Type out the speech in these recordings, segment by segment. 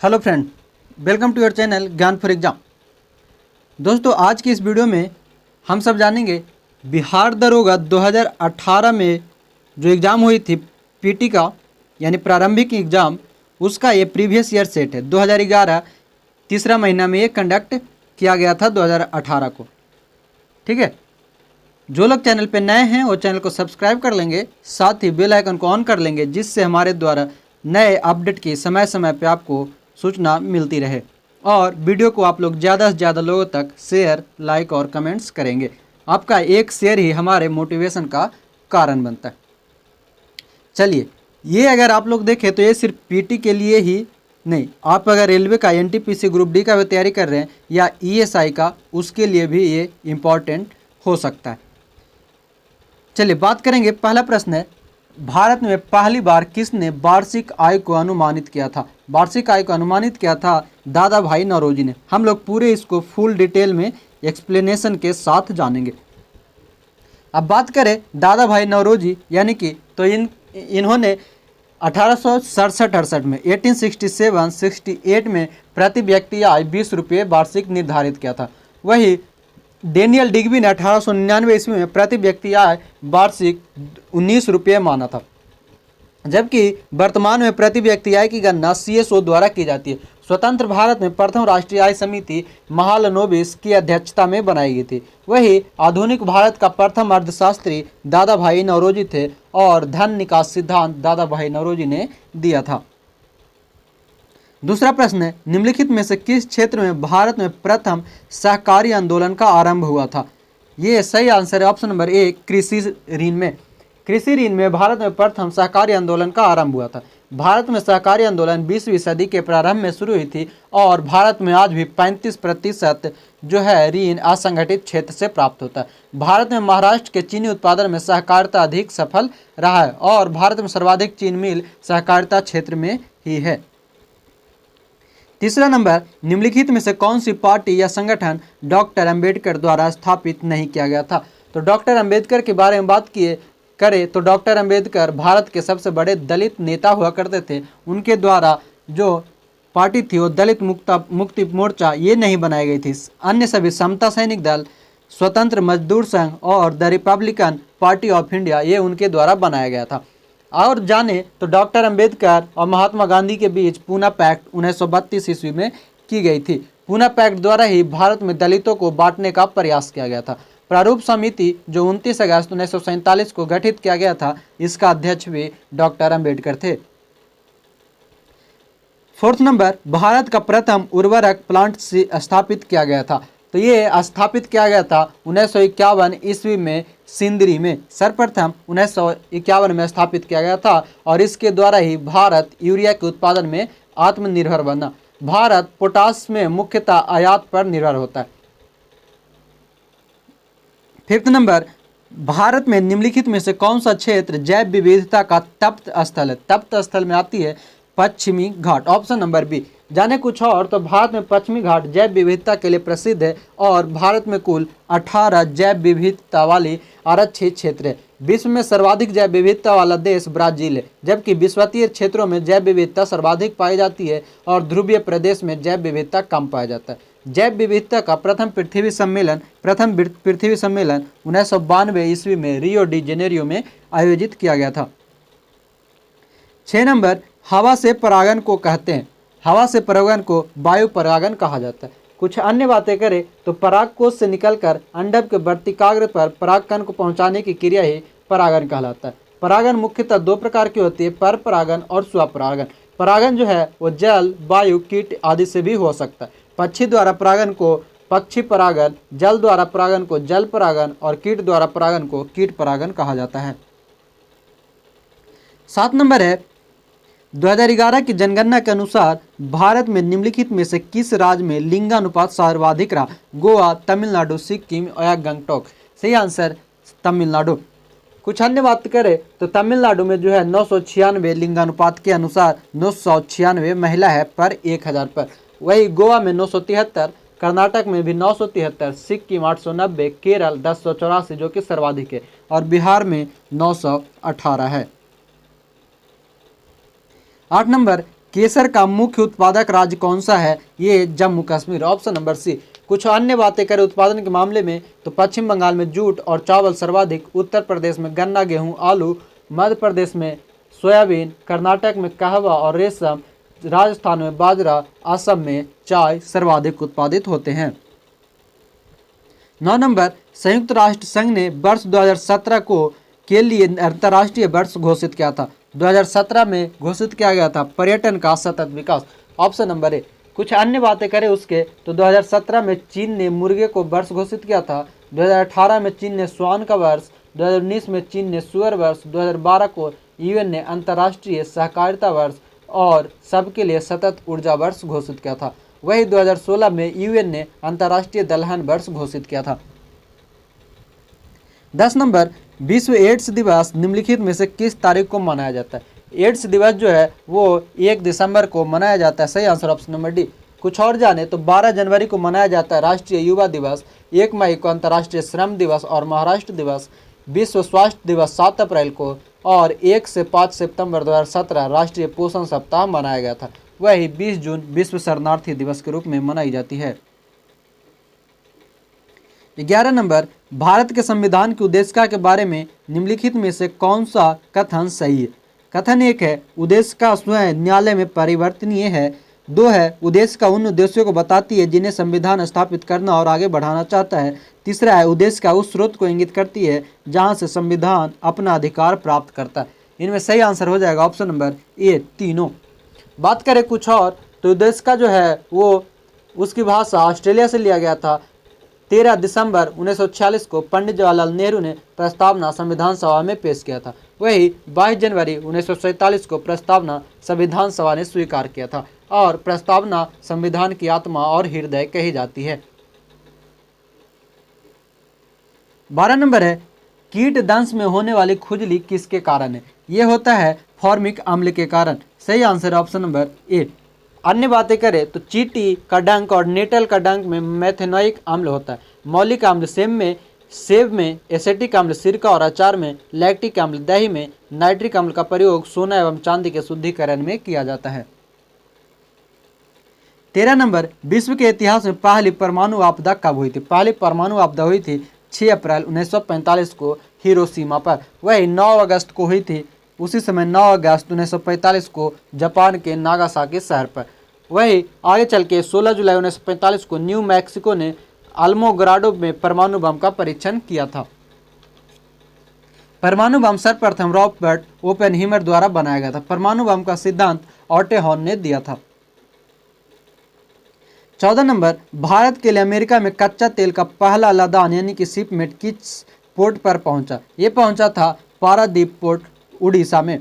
Hello friend, welcome to your channel Gyan for exam. दोस्तों, आज की इस वीडियो में हम सब जानेंगे बिहार दरोगा 2018 में जो एग्ज़ाम हुई थी पीटी का यानी प्रारंभिक एग्ज़ाम, उसका ये प्रीवियस ईयर सेट है। 2011 तीसरा महीना में ये कंडक्ट किया गया था 2018 को। ठीक है, जो लोग चैनल पे नए हैं वो चैनल को सब्सक्राइब कर लेंगे, साथ ही बेल आइकन को ऑन कर लेंगे, जिससे हमारे द्वारा नए अपडेट की समय समय पे आपको सूचना मिलती रहे। और वीडियो को आप लोग ज़्यादा से ज़्यादा लोगों तक शेयर, लाइक और कमेंट्स करेंगे। आपका एक शेयर ही हमारे मोटिवेशन का कारण बनता है। चलिए, ये अगर आप लोग देखें तो ये सिर्फ पीटी के लिए ही नहीं, आप अगर रेलवे का एनटीपीसी ग्रुप डी का भी तैयारी कर रहे हैं या ईएसआई का, उसके लिए भी ये इम्पॉर्टेंट हो सकता है। चलिए बात करेंगे। पहला प्रश्न है, भारत में पहली बार किसने वार्षिक आय को अनुमानित किया था? वार्षिक आय को अनुमानित किया था दादा भाई नौरोजी ने। हम लोग पूरे इसको फुल डिटेल में एक्सप्लेनेशन के साथ जानेंगे। अब बात करें दादा भाई नौरोजी यानी कि, तो इन्होंने 1867-68 में 1867-68 में प्रति व्यक्ति आय 20 रुपये वार्षिक निर्धारित किया था। वही डेनियल डिग्बी ने 1899 ईस्वी में प्रति व्यक्ति आय वार्षिक 19 रुपये माना था, जबकि वर्तमान में प्रति व्यक्ति आय की गणना सीएसओ द्वारा की जाती है। स्वतंत्र भारत में प्रथम राष्ट्रीय आय समिति महालनोबिस की अध्यक्षता में बनाई गई थी। वही आधुनिक भारत का प्रथम अर्थशास्त्री दादा भाई नौरोजी थे और धन निकास सिद्धांत दादा भाई नौरोजी ने दिया था। दूसरा प्रश्न है, निम्नलिखित में से किस क्षेत्र में भारत में प्रथम सहकारी आंदोलन का आरंभ हुआ था? ये सही आंसर है ऑप्शन नंबर ए, कृषि ऋण में। कृषि ऋण में भारत में प्रथम सहकारी आंदोलन का आरंभ हुआ था। भारत में सहकारी आंदोलन 20वीं सदी के प्रारंभ में शुरू हुई थी और भारत में आज भी 35% जो है ऋण असंगठित क्षेत्र से प्राप्त होता है। भारत में महाराष्ट्र के चीनी उत्पादन में सहकारिता अधिक सफल रहा है और भारत में सर्वाधिक चीनी मिल सहकारिता क्षेत्र में ही है। तीसरा नंबर, निम्नलिखित में से कौन सी पार्टी या संगठन डॉक्टर अंबेडकर द्वारा स्थापित नहीं किया गया था? तो डॉक्टर अंबेडकर के बारे में बात करें तो डॉक्टर अंबेडकर भारत के सबसे बड़े दलित नेता हुआ करते थे। उनके द्वारा जो पार्टी थी वो दलित मुक्ति मोर्चा ये नहीं बनाई गई थी। अन्य सभी समता सैनिक दल, स्वतंत्र मजदूर संघ और the Republican party of India ये उनके द्वारा बनाया गया था। और जाने तो डॉक्टर अंबेडकर और महात्मा गांधी के बीच पूना पैक्ट 1932 ईस्वी में की गई थी। पूना पैक्ट द्वारा ही भारत में दलितों को बांटने का प्रयास किया गया था। प्रारूप समिति जो 29 अगस्त 1947 को गठित किया गया था, इसका अध्यक्ष भी डॉक्टर अंबेडकर थे। फोर्थ नंबर, भारत का प्रथम उर्वरक प्लांट स्थापित किया गया था। तो ये स्थापित किया गया था 1951 ईस्वी में सिंदरी में। सर्वप्रथम 1951 में स्थापित किया गया था और इसके द्वारा ही भारत यूरिया के उत्पादन में आत्मनिर्भर बना। भारत पोटास में मुख्यतः आयात पर निर्भर होता है। फिफ्थ नंबर, भारत में निम्नलिखित में से कौन सा क्षेत्र जैव विविधता का तप्त स्थल है? तप्त स्थल में आती है पश्चिमी घाट, ऑप्शन नंबर बी। जाने कुछ और तो भारत में पश्चिमी घाट जैव विविधता के लिए प्रसिद्ध है और भारत में कुल 18 जैव विविधता वाली आरक्षित क्षेत्र है। विश्व में सर्वाधिक जैव विविधता वाला देश ब्राजील है, जबकि विषवतीय क्षेत्रों में जैव विविधता सर्वाधिक पाई जाती है और ध्रुवीय प्रदेश में जैव विविधता कम पाया जाता है। जैव विविधता का प्रथम पृथ्वी सम्मेलन 1992 ईस्वी में रियो डी जेनेरियो में आयोजित किया गया था। 6 नंबर, हवा से परागन को कहते हैं। हवा से परागन को वायु परागन कहा जाता है। कुछ अन्य बातें करें तो परागकोश से निकलकर अंडक के वर्तिकाग्र पर परागकण को पहुंचाने की क्रिया ही परागन कहलाता है। परागन मुख्यतः 2 प्रकार की होती है, पर परागन और स्वपरागन। परागन जो है वो जल, वायु, कीट आदि से भी हो सकता है। पक्षी द्वारा परागन को पक्षी परागन, जल द्वारा परागन को जल परागन और कीट द्वारा परागन को कीट परागन कहा जाता है। 7 नंबर है, 2011 की जनगणना के अनुसार भारत में निम्नलिखित में से किस राज्य में लिंगानुपात सर्वाधिक रहा? गोवा, तमिलनाडु, सिक्किम या गंगटोक? सही आंसर तमिलनाडु। कुछ अन्य बात करें तो तमिलनाडु में जो है 996 लिंगानुपात के अनुसार 996 महिला है पर 1000 पर। वही गोवा में 973, कर्नाटक में भी 973, सिक्किम 890, केरल 1084 जो कि सर्वाधिक है और बिहार में 918 है। 8 नंबर, केसर का मुख्य उत्पादक राज्य कौन सा है? ये Jammu Kashmir, option number C. कुछ अन्य बातें करें उत्पादन के मामले में तो पश्चिम बंगाल में जूट और चावल सर्वाधिक, उत्तर प्रदेश में गन्ना, गेहूं, आलू, मध्य प्रदेश में सोयाबीन, कर्नाटक में कहवा और रेशम, राजस्थान में बाजरा, असम में चाय सर्वाधिक उत्पादित होते हैं। 9 नंबर, संयुक्त राष्ट्र संघ ने वर्ष 2017 को के लिए अंतर्राष्ट्रीय वर्ष घोषित किया था। 2017 में घोषित किया गया था पर्यटन का सतत विकास, ऑप्शन नंबर ए। कुछ अन्य बातें करें उसके तो 2017 में चीन ने मुर्गे को वर्ष घोषित किया था, 2018 में चीन ने स्वान का वर्ष, 2019 में चीन ने सुअर वर्ष, 2012 को यूएन ने अंतर्राष्ट्रीय सहकारिता वर्ष और सबके लिए सतत ऊर्जा वर्ष घोषित किया था। वही 2016 में यूएन ने अंतर्राष्ट्रीय दलहन वर्ष घोषित किया था। 10 नंबर, विश्व एड्स दिवस निम्नलिखित में से किस तारीख को मनाया जाता है? एड्स दिवस जो है वो 1 दिसंबर को मनाया जाता है, सही आंसर ऑप्शन नंबर डी। कुछ और जाने तो 12 जनवरी को मनाया जाता है राष्ट्रीय युवा दिवस, 1 मई को अंतर्राष्ट्रीय श्रम दिवस और महाराष्ट्र दिवस, विश्व स्वास्थ्य दिवस 7 अप्रैल को और 1 से 5 सितंबर 2017 राष्ट्रीय पोषण सप्ताह मनाया गया था। वही 20 जून विश्व शरणार्थी दिवस के रूप में मनाई जाती है। 11 नंबर, भारत के संविधान की उद्देशिका के बारे में निम्नलिखित में से कौन सा कथन सही है? कथन 1 है उद्देशिका स्वयं न्यायालय में परिवर्तनीय है। 2 है उद्देशिका उन उद्देश्यों को बताती है जिन्हें संविधान स्थापित करना और आगे बढ़ाना चाहता है। तीसरा है उद्देशिका उस स्रोत को इंगित करती है जहां से संविधान अपना अधिकार प्राप्त करता है। इनमें सही आंसर हो जाएगा ऑप्शन नंबर ए, तीनों। बात करें कुछ और तो उद्देशिका जो है वो उसकी भाषा ऑस्ट्रेलिया से लिया गया था। 13 दिसंबर 1946 को पंडित जवाहरलाल नेहरू ने प्रस्तावना संविधान सभा में पेश किया था। वही 22 जनवरी 1947 को प्रस्तावना संविधान सभा ने स्वीकार किया था और प्रस्तावना संविधान की आत्मा और हृदय कही जाती है। 12 नंबर है कीट दंश में होने वाली खुजली किसके कारण है? ये होता है फॉर्मिक अम्ल के कारण, सही आंसर ऑप्शन नंबर ए। अन्य बातें करें तो चींटी का डंक और नेटल का डंक में मेथेनोइक अम्ल होता है। मौलिक अम्ल सेब में, एसिटिक अम्ल सिरका और अचार में, लैक्टिक अम्ल दही में, नाइट्रिक अम्ल का प्रयोग सोना एवं चांदी के शुद्धिकरण में किया जाता है। 13 नंबर, विश्व के इतिहास में पहली परमाणु आपदा कब हुई थी? पहली परमाणु आपदा हुई थी 6 अप्रैल 1945 को हिरोशिमा पर। वही 9 अगस्त को हुई थी, उसी समय 9 अगस्त 1945 को जापान के नागासाकी शहर पर। वही आगे चल के 16 जुलाई 1945 को न्यू मैक्सिको ने अल्मोग्राडो में परमाणु बम का परीक्षण किया था। परमाणु बम सर्वप्रथम रॉबर्ट ओपेनहीमर द्वारा बनाया गया था। परमाणु बम का सिद्धांत ऑटे हॉर्न ने दिया था। 14 नंबर, भारत के लिए अमेरिका में कच्चा तेल का पहला लदान यानी कि शिपमेंट किस पोर्ट पर पहुंचा? ये पहुंचा था पारादीप पोर्ट, उड़ीसा में।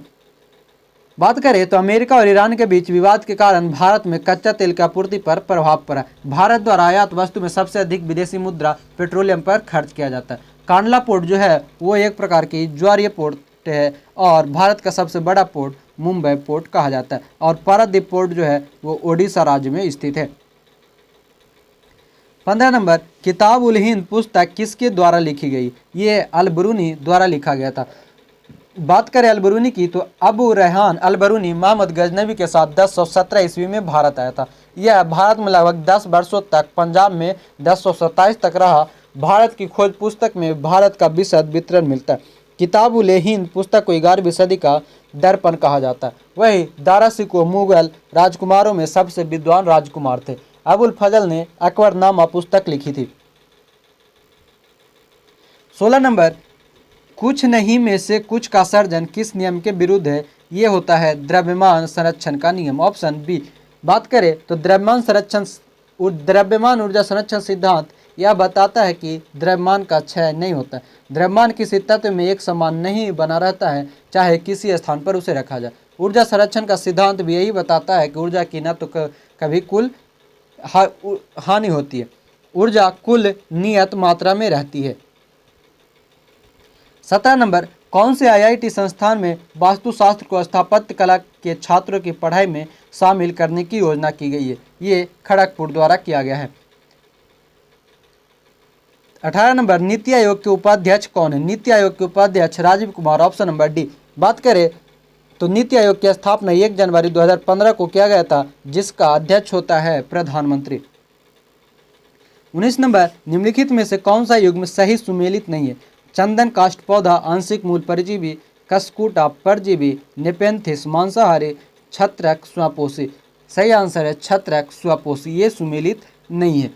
बात करें तो अमेरिका और ईरान के बीच विवाद के कारण भारत में कच्चा तेल की आपूर्ति पर प्रभाव पड़ा। भारत द्वारा आयात वस्तु में सबसे अधिक विदेशी मुद्रा पेट्रोलियम पर खर्च किया जाता है। कांडला पोर्ट जो है वो एक प्रकार की ज्वारीय पोर्ट है और भारत का सबसे बड़ा पोर्ट मुंबई पोर्ट कहा जाता है और पारादीप पोर्ट जो है वो ओडिशा राज्य में स्थित है। 15 नंबर, किताब उल हिंद पुस्तक किसके द्वारा लिखी गई? ये अल-बरूनी द्वारा लिखा गया था। बात करें अल-बरूनी की तो अबू रेहान अल-बरूनी मोहम्मद गजनवी के साथ 1017 ईस्वी में भारत आया था। यह भारत में लगभग 10 वर्षों तक, पंजाब में 1027 तक रहा। भारत की खोज पुस्तक में भारत का विशद वितरण मिलता है। किताब उल हिंद पुस्तक को 11वीं सदी का दर्पण कहा जाता है। वही दारा शिकोह मुगल राजकुमारों में सबसे विद्वान राजकुमार थे। अबुल फजल ने अकबरनामा पुस्तक लिखी थी। 16 नंबर, कुछ नहीं में से कुछ का सर्जन किस नियम के विरुद्ध है? ये होता है द्रव्यमान संरक्षण का नियम, ऑप्शन बी। बात करें तो द्रव्यमान ऊर्जा संरक्षण सिद्धांत यह बताता है कि द्रव्यमान का क्षय नहीं होता है। द्रव्यमान किसी तत्व में एक समान नहीं बना रहता है, चाहे किसी स्थान पर उसे रखा जाए। ऊर्जा संरक्षण का सिद्धांत भी यही बताता है कि ऊर्जा की न तो कभी कुल हानि होती है, ऊर्जा कुल नियत मात्रा में रहती है। 17 नंबर, कौन से आईआईटी संस्थान में वास्तुशास्त्र को स्थापत्य कला के छात्रों की पढ़ाई में शामिल करने की योजना की गई है? ये खड़गपुर द्वारा किया गया है। 18 नंबर, नीति आयोग के उपाध्यक्ष कौन है? नीति आयोग के उपाध्यक्ष Rajiv Kumar, option number D. बात करें तो नीति आयोग की स्थापना 1 जनवरी 2015 को किया गया था, जिसका अध्यक्ष होता है प्रधानमंत्री। 19 नंबर, निम्नलिखित में से कौन सा युग्म सही सुमेलित नहीं है? चंदन काष्ठ पौधा, आंशिक मूल परजीवी, कसकूटा परजीवी, नेपेंथिस मांसाहारी, छत्रक स्वपोषी। सही आंसर है छत्रक स्वपोषी, ये सुमेलित नहीं है।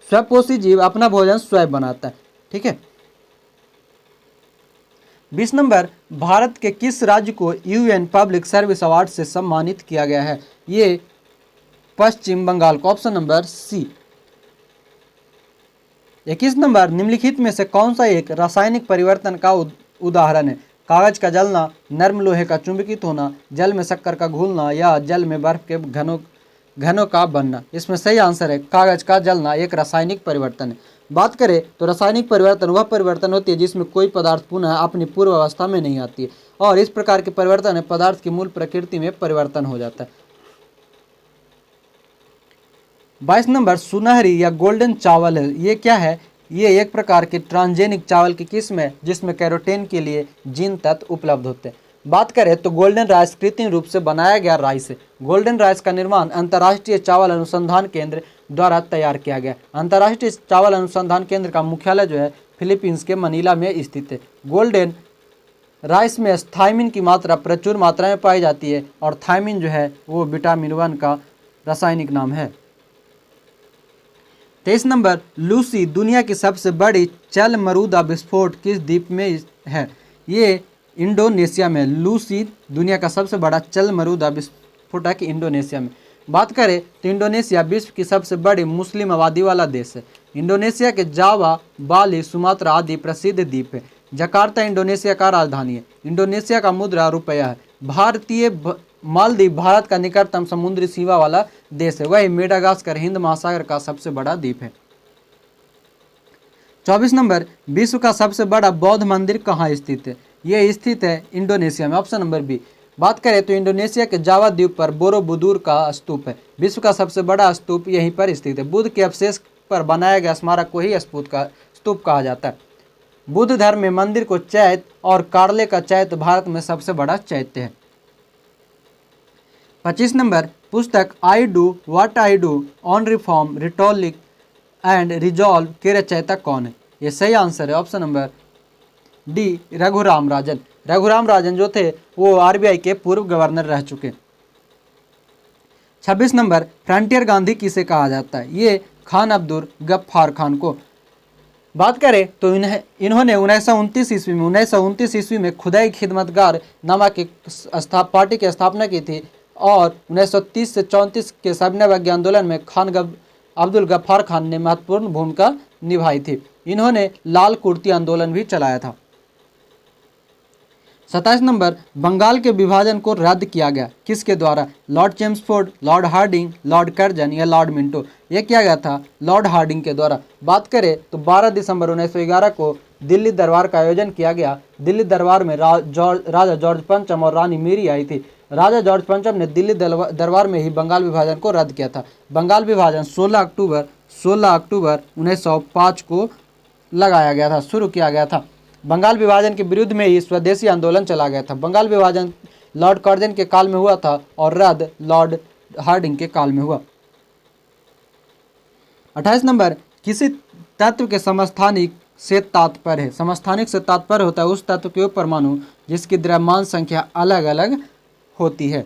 स्वपोषी जीव अपना भोजन स्वयं बनाता है। ठीक है। 20 नंबर, भारत के किस राज्य को यूएन पब्लिक सर्विस अवार्ड से सम्मानित किया गया है? ये पश्चिम बंगाल को, ऑप्शन नंबर सी। 21 नंबर, निम्नलिखित में से कौन सा एक रासायनिक परिवर्तन का उदाहरण है? कागज का जलना, नर्म लोहे का चुंबकित होना, जल में शक्कर का घुलना या जल में बर्फ के घनों का बनना। इसमें सही आंसर है कागज का जलना एक रासायनिक परिवर्तन है। बात करें तो रासायनिक परिवर्तन वह परिवर्तन होती है जिसमें कोई पदार्थ पुनः अपनी पूर्व अवस्था में नहीं आती है, और इस प्रकार के परिवर्तन है पदार्थ की मूल प्रकृति में परिवर्तन हो जाता है। 22 नंबर, सुनहरी या गोल्डन चावल है, ये क्या है? ये एक प्रकार के ट्रांसजेनिक चावल की किस्म है जिसमें कैरोटीन के लिए जीन तत्व उपलब्ध होते हैं। बात करें तो गोल्डन राइस कृत्रिम रूप से बनाया गया राइस है। गोल्डन राइस का निर्माण अंतर्राष्ट्रीय चावल अनुसंधान केंद्र द्वारा तैयार किया गया। अंतर्राष्ट्रीय चावल अनुसंधान केंद्र का मुख्यालय जो है फिलीपींस के मनीला में स्थित है। गोल्डन राइस में थायमिन की मात्रा प्रचुर मात्रा में पाई जाती है, और थायमिन जो है वो विटामिन 1 का रासायनिक नाम है। 23 नंबर, लूसी दुनिया की सबसे बड़ी चल मरुदा विस्फोट किस द्वीप में है? ये इंडोनेशिया में। लूसी दुनिया का सबसे बड़ा चल मरुदा विस्फोटक इंडोनेशिया में। बात करें तो इंडोनेशिया विश्व की सबसे बड़ी मुस्लिम आबादी वाला देश है। इंडोनेशिया के जावा, बाली, सुमात्रा आदि प्रसिद्ध द्वीप है। जकार्ता इंडोनेशिया का राजधानी है। इंडोनेशिया का मुद्रा रुपया है। भारतीय मालदीव भारत का निकटतम समुद्री सीमा वाला देश है। वही मेडागास्कर हिंद महासागर का सबसे बड़ा द्वीप है। 24 नंबर, विश्व का सबसे बड़ा बौद्ध मंदिर कहाँ स्थित है? ये स्थित है इंडोनेशिया में, ऑप्शन नंबर बी। बात करें तो इंडोनेशिया के जावा द्वीप पर बोरोबुदुर का स्तूप है। विश्व का सबसे बड़ा स्तूप यहीं पर स्थित है। बुद्ध के अवशेष पर बनाया गया स्मारक को ही स्तूप कहा जाता है। बुद्ध धर्म में मंदिर को चैत्य और कार्ले का चैत्य भारत में सबसे बड़ा चैत्य है। 25 नंबर, पुस्तक I do what I do on reform, rhetoric and resolve के रचयिता कौन है? ये सही आंसर है option number d, Raghuram Rajan. Raghuram Rajan जो थे वो आरबीआई के पूर्व गवर्नर रह चुके। 26 नंबर, फ्रंटियर गांधी किसे कहा जाता है? ये खान अब्दुल गफ्फार खान को। बात करें तो इन्होंने 1929 ईस्वी में खुदाई खिदमतगार नामक एक पार्टी की स्थापना की थी, और 1930 से 34 के सविनय आंदोलन में खान अब्दुल गफ्फार खान ने महत्वपूर्ण भूमिका निभाई थी। इन्होंने लाल कुर्ती आंदोलन भी चलाया था। 27 नंबर, बंगाल के विभाजन को रद्द किया गया किसके द्वारा? Lord Chelmsford, Lord Hardinge, Lord Curzon या लॉर्ड मिंटो? ये किया गया था लॉर्ड हार्डिंग के द्वारा। बात करें तो 12 दिसंबर 1911 को दिल्ली दरबार का आयोजन किया गया। दिल्ली दरबार में राजा जॉर्ज पंचम और रानी मेरी आई थी। राजा जॉर्ज पंचम ने दिल्ली दरबार में ही बंगाल विभाजन को रद्द किया था। बंगाल विभाजन 16 अक्टूबर 1905 को लगाया गया था, शुरू किया गया था। बंगाल विभाजन के विरुद्ध में ही स्वदेशी आंदोलन चला गया था। बंगाल विभाजन लॉर्ड कर्जन के काल में हुआ था और रद्द लॉर्ड हार्डिंग के काल में हुआ। 28 नंबर, किसी तत्व के समस्थानिक से तात्पर्य है? समस्थानिक से तात्पर्य होता है उस तत्व के परमाणु जिसकी द्रव्यमान संख्या अलग अलग होती है।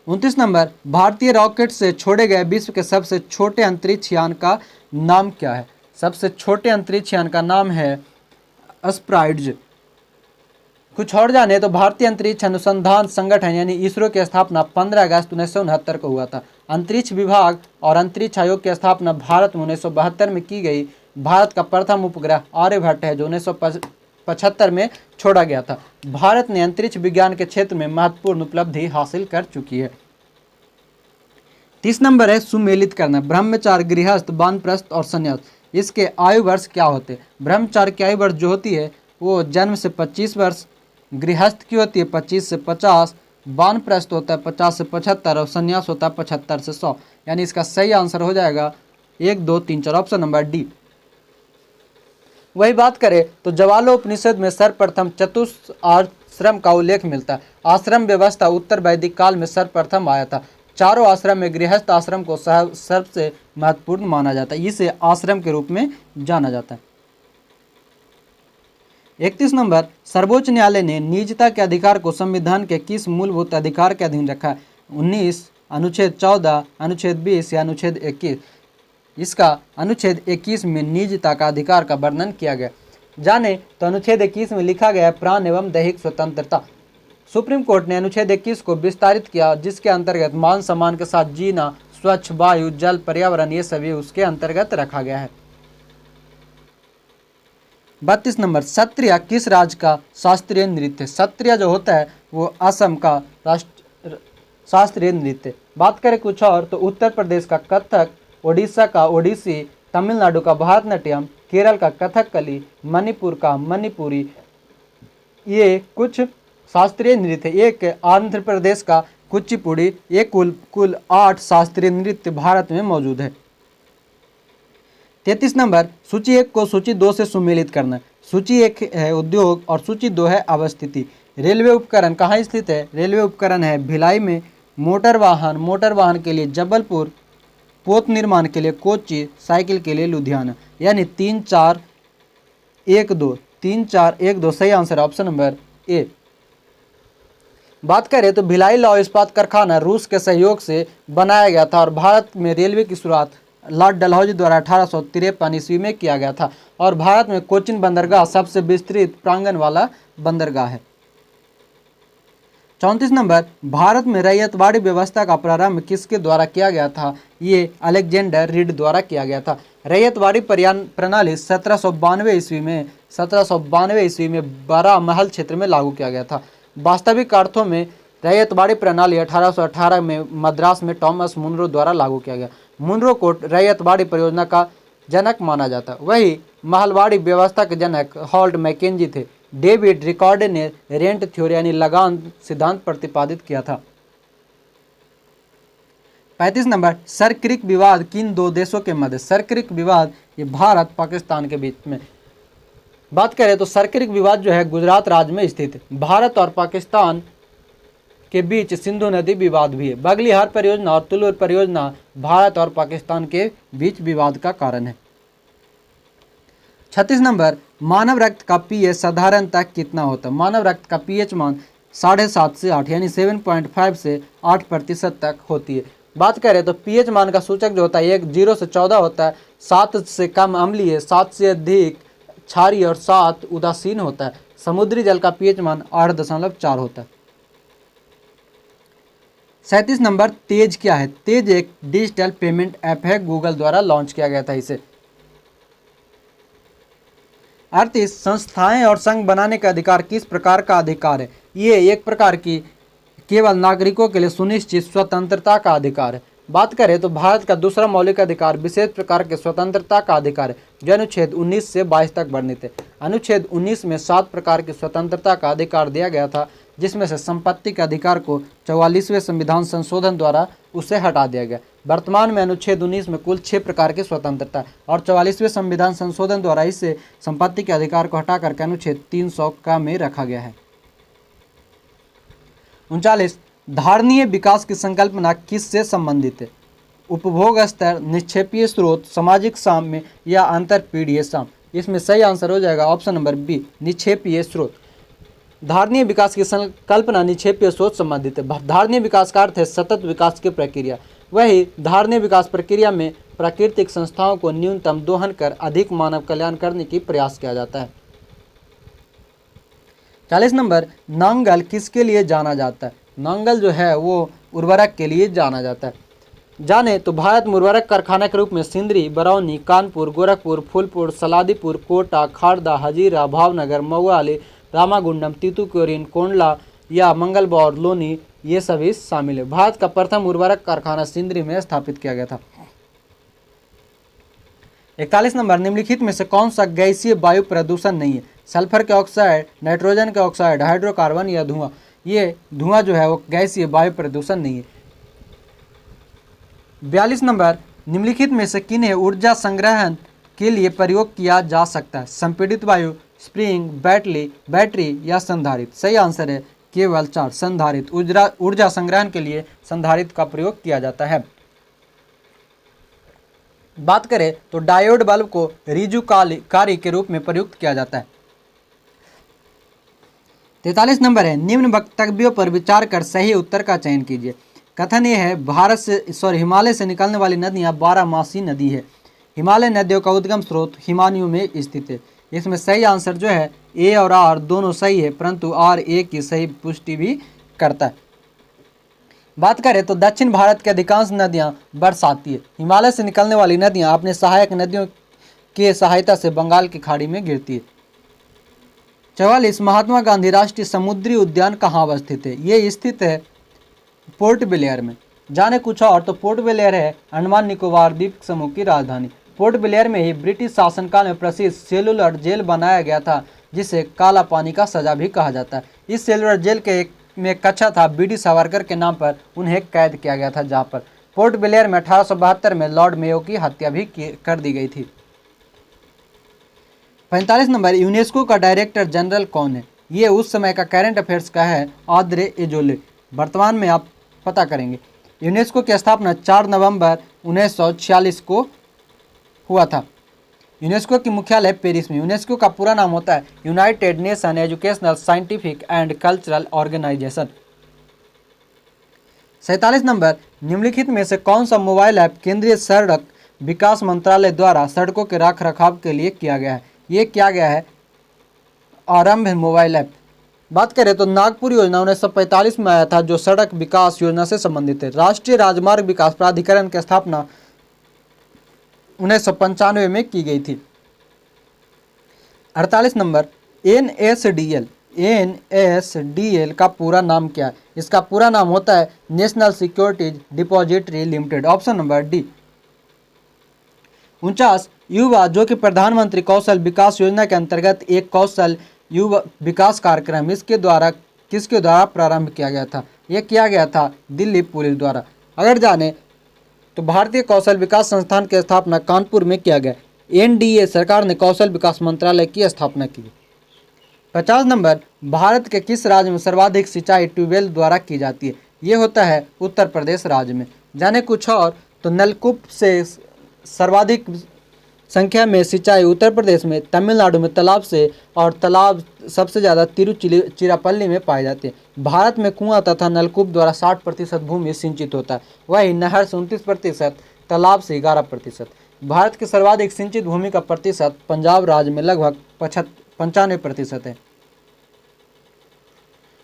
29 नंबर, भारतीय रॉकेट से छोड़े गए विश्व के सबसे छोटे अंतरिक्ष यान का नाम क्या है? सबसे छोटे अंतरिक्ष यान का नाम है स्प्राइट्ज। कुछ और जाने तो भारतीय अंतरिक्ष अनुसंधान संगठन यानी इसरो की स्थापना 15 अगस्त 1969 को हुआ था। अंतरिक्ष विभाग और अंतरिक्ष आयोग की स्थापना भारत में 1972 में की गई। भारत का प्रथम उपग्रह आर्यभट्ट है जो 1975 में छोड़ा गया था। भारत ने अंतरिक्ष विज्ञान के क्षेत्र में महत्वपूर्ण उपलब्धि हासिल कर चुकी है। 30 नंबर है सुमेलित करना। ब्रह्मचार्य, गृहस्थ, वानप्रस्थ और संन्यास, इसके आयु वर्ष क्या होते हैं? ब्रह्मचार्य की आयु वर्ष जो होती है वो जन्म से 25 वर्ष, गृहस्थ की होती है 25 से 50, वानप्रस्थ होता है 50 से 75 और संन्यास होता है 75 से 100। यानी इसका सही आंसर हो जाएगा 1, 2, 3, 4, ऑप्शन नंबर डी। वही बात करें तो ज्वालोपनिषद में सर्वप्रथम चतुष्आश्रम का उल्लेख मिलता है। आश्रम व्यवस्था उत्तर वैदिक काल में सर्वप्रथम आया था। चारों आश्रम में गृहस्थ आश्रम को सबसे महत्वपूर्ण माना जाता है, इसे आश्रम के रूप में जाना जाता है। 31 नंबर, सर्वोच्च न्यायालय ने निजता के अधिकार को संविधान के किस मूलभूत अधिकार के अधीन रखा है? 19, अनुच्छेद 14, अनुच्छेद 20 या अनुच्छेद 21? इसका अनुच्छेद 21 में निजता का अधिकार का वर्णन किया गया। जाने तो अनुच्छेद 21 में लिखा गया है प्राण एवं दैहिक स्वतंत्रता। सुप्रीम कोर्ट ने अनुच्छेद 21 को विस्तारित किया, जिसके अंतर्गत मान सम्मान के साथ जीना, स्वच्छ वायु, जल, पर्यावरण, ये सभी उसके अंतर्गत रखा गया है। 32 नंबर, सत्रिया किस राज्य का शास्त्रीय नृत्य? सत्रिया जो होता है वो असम का शास्त्रीय नृत्य। बात करें कुछ और तो उत्तर प्रदेश का कथक, ओडिशा का ओडिसी, तमिलनाडु का भारतनाट्यम, केरल का कथकली, मणिपुर का मणिपुरी, ये कुछ शास्त्रीय नृत्य। एक आंध्र प्रदेश का कुचिपुड़ी। ये कुल 8 शास्त्रीय नृत्य भारत में मौजूद है। 33 नंबर, सूची 1 को सूची 2 से सुमेलित करना। सूची 1 है उद्योग और सूची 2 है अवस्थिति। रेलवे उपकरण कहाँ स्थित है? रेलवे उपकरण है भिलाई में। मोटर वाहन के लिए जबलपुर, पोत निर्माण के लिए कोच्चि, साइकिल के लिए लुधियाना। यानी 3, 4, 1, 2, 3, 4, 1, 2 सही आंसर ऑप्शन नंबर ए। बात करें तो भिलाई लौह इस्पात कारखाना रूस के सहयोग से बनाया गया था और भारत में रेलवे की शुरुआत लॉर्ड डलहौजी द्वारा 1853 ईस्वी में किया गया था और भारत में कोचिन बंदरगाह सबसे विस्तृत प्रांगण वाला बंदरगाह है। 34 नंबर, भारत में रैयतवाड़ी व्यवस्था का प्रारंभ किसके द्वारा किया गया था? ये अलेक्जेंडर रीड द्वारा किया गया था। रैयतवाड़ी प्रणाली 1792 ईस्वी में बड़ा महल क्षेत्र में लागू किया गया था। वास्तविक अर्थों में रैयतवाड़ी प्रणाली 1818 में मद्रास में टॉमस मुनरो द्वारा लागू किया गया। मुनरो को रैयतवाड़ी परियोजना का जनक माना जाता है। वही महलवाड़ी व्यवस्था के जनक हॉल्ट मैकेंजी थे। डेविड रिकॉर्डे ने रेंट थ्योरी यानी लगान सिद्धांत प्रतिपादित किया था। 35 नंबर, सरक्रिक विवाद किन 2 देशों के मध्य? सरक्रिक विवाद ये भारत पाकिस्तान के बीच में। बात करें तो सरक्रिक विवाद जो है गुजरात राज्य में स्थित है। भारत और पाकिस्तान के बीच सिंधु नदी विवाद भी है। बगलिहार परियोजना और तुलूर परियोजना भारत और पाकिस्तान के बीच विवाद का कारण है। 36 नंबर, मानव रक्त का पीएच साधारणतः कितना होता है? मानव रक्त का पीएच मान 7.5 से 8 यानी 7.5 से 8% तक होती है। बात करें तो पीएच मान का सूचक जो होता है एक 0 से 14 होता है, 7 से कम अम्लीय, 7 से अधिक क्षारीय और 7 उदासीन होता है। समुद्री जल का पीएच मान 8.4 होता है। 37 नंबर, तेज क्या है? तेज एक डिजिटल पेमेंट ऐप है, गूगल द्वारा लॉन्च किया गया था इसे। 38, संस्थाएं और संघ बनाने का अधिकार किस प्रकार का अधिकार है? ये एक प्रकार की केवल नागरिकों के लिए सुनिश्चित स्वतंत्रता का अधिकार है। बात करें तो भारत का दूसरा मौलिक अधिकार विशेष प्रकार के स्वतंत्रता का अधिकार है, जो अनुच्छेद 19 से 22 तक वर्णित है। अनुच्छेद 19 में 7 प्रकार की स्वतंत्रता का अधिकार दिया गया था, जिसमें से संपत्ति के अधिकार को 44वें संविधान संशोधन द्वारा उसे हटा दिया गया। वर्तमान में अनुच्छेद 19 में कुल 6 प्रकार की स्वतंत्रता है और 44वें संविधान संशोधन द्वारा इससे संपत्ति के अधिकार को हटा करके अनुच्छेद 300 का में रखा गया है। 39, धारणीय विकास की संकल्पना किससे संबंधित है? उपभोग स्तर, निक्षेपीय स्रोत, सामाजिक साम्य या अंतरपीढ़ीय साम्य? इसमें सही आंसर हो जाएगा ऑप्शन नंबर बी, निक्षेपीय स्रोत। धारणीय विकास की संकल्पना निक्षेपीय स्रोत संबंधित है। धारणीय विकास का अर्थ है सतत विकास की प्रक्रिया। वही धारणीय विकास प्रक्रिया में प्राकृतिक संस्थाओं को न्यूनतम दोहन कर अधिक मानव कल्याण करने की प्रयास किया जाता है। 40 नंबर, नांगल किसके लिए जाना जाता है? नांगल जो है वो उर्वरक के लिए जाना जाता है। जाने तो भारत में उर्वरक कारखाना के रूप में सिंदरी, बरौनी, कानपुर, गोरखपुर, फूलपुर, सलादीपुर, कोटा, खारदा, हजीरा, भावनगर, मऊआली, रामागुंडम, तीतुकुरिन, कोंडला या मंगलबौर, लोनी ये सभी शामिल है। भारत का प्रथम उर्वरक कारखाना सिंदरी में स्थापित किया गया था। 41 नंबर, निम्नलिखित में से कौन सा गैसीय वायु प्रदूषण नहीं है? सल्फर के ऑक्साइड, नाइट्रोजन के ऑक्साइड, हाइड्रोकार्बन या धुआं? ये धुआं जो है वो गैसीय वायु प्रदूषण नहीं है। 42 नंबर, निम्नलिखित में से किन्हें ऊर्जा संग्रहण के लिए प्रयोग किया जा सकता है? संपीड़ित वायु, स्प्रिंग, बैटरी या संधारित्र? सही आंसर है केवल 4, संधारित्र। ऊर्जा संग्रहण के लिए संधारित्र का प्रयोग किया जाता है। बात करें तो डायोड बल्ब को रिजुकारी के रूप में प्रयुक्त किया जाता है। 43 नंबर है, निम्न वक्तव्यों पर विचार कर सही उत्तर का चयन कीजिए। कथन ये है हिमालय से निकलने वाली नदियां 12मासी नदी है। हिमालय नदियों का उद्गम स्रोत हिमानियों में स्थित है। इसमें सही आंसर जो है ए और आर दोनों सही है, परंतु आर ए की सही पुष्टि भी करता है। बात करें तो दक्षिण भारत की अधिकांश नदियां बरसाती है। हिमालय से निकलने वाली नदियां अपने सहायक नदियों के सहायता से बंगाल की खाड़ी में गिरती है। 44, महात्मा गांधी राष्ट्रीय समुद्री उद्यान कहाँ अवस्थित है? ये स्थित है पोर्ट ब्लेयर में। जाने कुछ और तो पोर्ट ब्लेयर है अंडमान निकोबार द्वीप समूह की राजधानी। पोर्ट ब्लेयर में ही ब्रिटिश शासनकाल में प्रसिद्ध सेलुलर जेल बनाया गया था, जिसे काला पानी का सजा भी कहा जाता है। इस सेलुलर जेल के में कक्षा था बीडी सावरकर के नाम पर उन्हें कैद किया गया था, जहाँ पर पोर्ट ब्लेयर में 1872 में लॉर्ड मेयो की हत्या भी कर दी गई थी। 45 नंबर, यूनेस्को का डायरेक्टर जनरल कौन है? ये उस समय का करंट अफेयर्स का है ऑद्रे एजोले। वर्तमान में आप पता करेंगे। यूनेस्को की स्थापना 4 नवंबर 1946 को हुआ था। यूनेस्को की मुख्यालय पेरिस में। यूनेस्को का पूरा नाम होता है United Nation Educational Scientific and Cultural Organisation. 47 number, निम्नलिखित में से कौन सा मोबाइल ऐप केंद्रीय सड़क विकास मंत्रालय द्वारा सड़कों के रख रखाव के लिए किया गया है? ये किया गया है आरंभ मोबाइल ऐप। बात करें तो नागपुर योजना 1945 में आया था, जो सड़क विकास योजना से संबंधित है। राष्ट्रीय राजमार्ग विकास प्राधिकरण की स्थापना 1995 में की गई थी। 48 नंबर, एनएसडीएल का पूरा नाम क्या है? इसका पूरा नाम होता है national securities depository limited. Option number D. 49, युवा जो कि प्रधानमंत्री कौशल विकास योजना के अंतर्गत एक कौशल युवा विकास कार्यक्रम किसके द्वारा प्रारंभ किया गया था? यह किया गया था दिल्ली पुलिस द्वारा। अगर जाने तो भारतीय कौशल विकास संस्थान की स्थापना कानपुर में किया गया। एनडीए सरकार ने कौशल विकास मंत्रालय की स्थापना की। 50 नंबर, भारत के किस राज्य में सर्वाधिक सिंचाई ट्यूबवेल द्वारा की जाती है? ये होता है उत्तर प्रदेश राज्य में। जाने कुछ और तो नलकूप से सर्वाधिक संख्या में सिंचाई उत्तर प्रदेश में, तमिलनाडु में तालाब से, और तालाब सबसे ज़्यादा तिरुचिरापल्ली में पाए जाते हैं। भारत में कुआं तथा नलकूप द्वारा 60% भूमि सिंचित होता है, वही नहर से 29%, तालाब से 11%। भारत की सर्वाधिक सिंचित भूमि का प्रतिशत पंजाब राज्य में लगभग 95% है।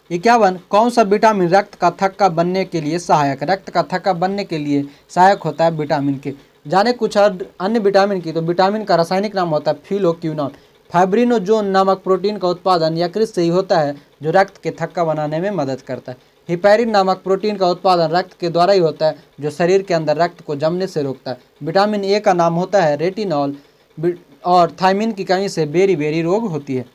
51, कौन सा विटामिन रक्त का थक्का बनने के लिए सहायक? रक्त का थक्का बनने के लिए सहायक होता है विटामिन के। जाने कुछ अन्य विटामिन की तो विटामिन का रासायनिक नाम होता है फिलोक्विनोन। फाइब्रिनोजोन नामक प्रोटीन का उत्पादन यकृत से ही होता है, जो रक्त के थक्का बनाने में मदद करता है। हिपैरिन नामक प्रोटीन का उत्पादन रक्त के द्वारा ही होता है, जो शरीर के अंदर रक्त को जमने से रोकता है। विटामिन ए का नाम होता है रेटिनॉल, और थायमिन की कमी से बेरी रोग होती है।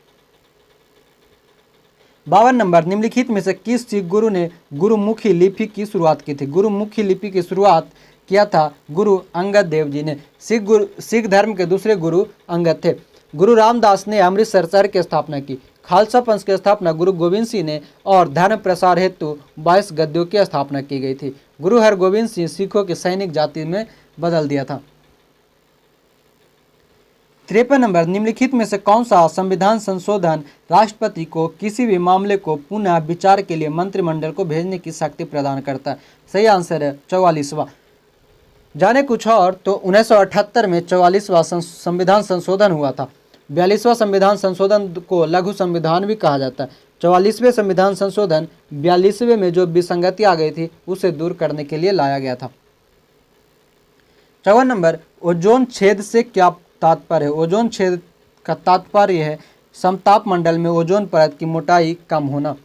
52 नंबर, निम्नलिखित में से किस सिख गुरु ने गुरुमुखी लिपि की शुरुआत की थी? गुरुमुखी लिपि की शुरुआत किया था गुरु अंगद देव जी ने। सिख धर्म के दूसरे गुरु अंगद थे। गुरु रामदास ने अमृतसर शहर की स्थापना की। खालसा पंथ की स्थापना गुरु गोविंद सिंह ने, और धर्म प्रसार हेतु 22 गद्दियों की स्थापना की गई थी। गुरु हरगोविंद सिंह सिखों की सैनिक जाति में बदल दिया था। 53 नंबर, निम्नलिखित में से कौन सा संविधान संशोधन राष्ट्रपति को किसी भी मामले को पुनः विचार के लिए मंत्रिमंडल को भेजने की शक्ति प्रदान करता है? सही आंसर है 44वां। जाने कुछ और तो 1978 में 44वां संविधान संशोधन हुआ था। 42वां संविधान संशोधन को लघु संविधान भी कहा जाता है। 44वें संविधान संशोधन 42वें में जो विसंगति आ गई थी उसे दूर करने के लिए लाया गया था। 54 नंबर, ओजोन छेद से क्या तात्पर्य है? ओजोन छेद का तात्पर्य है समताप मंडल में ओजोन परत की मोटाई कम होना।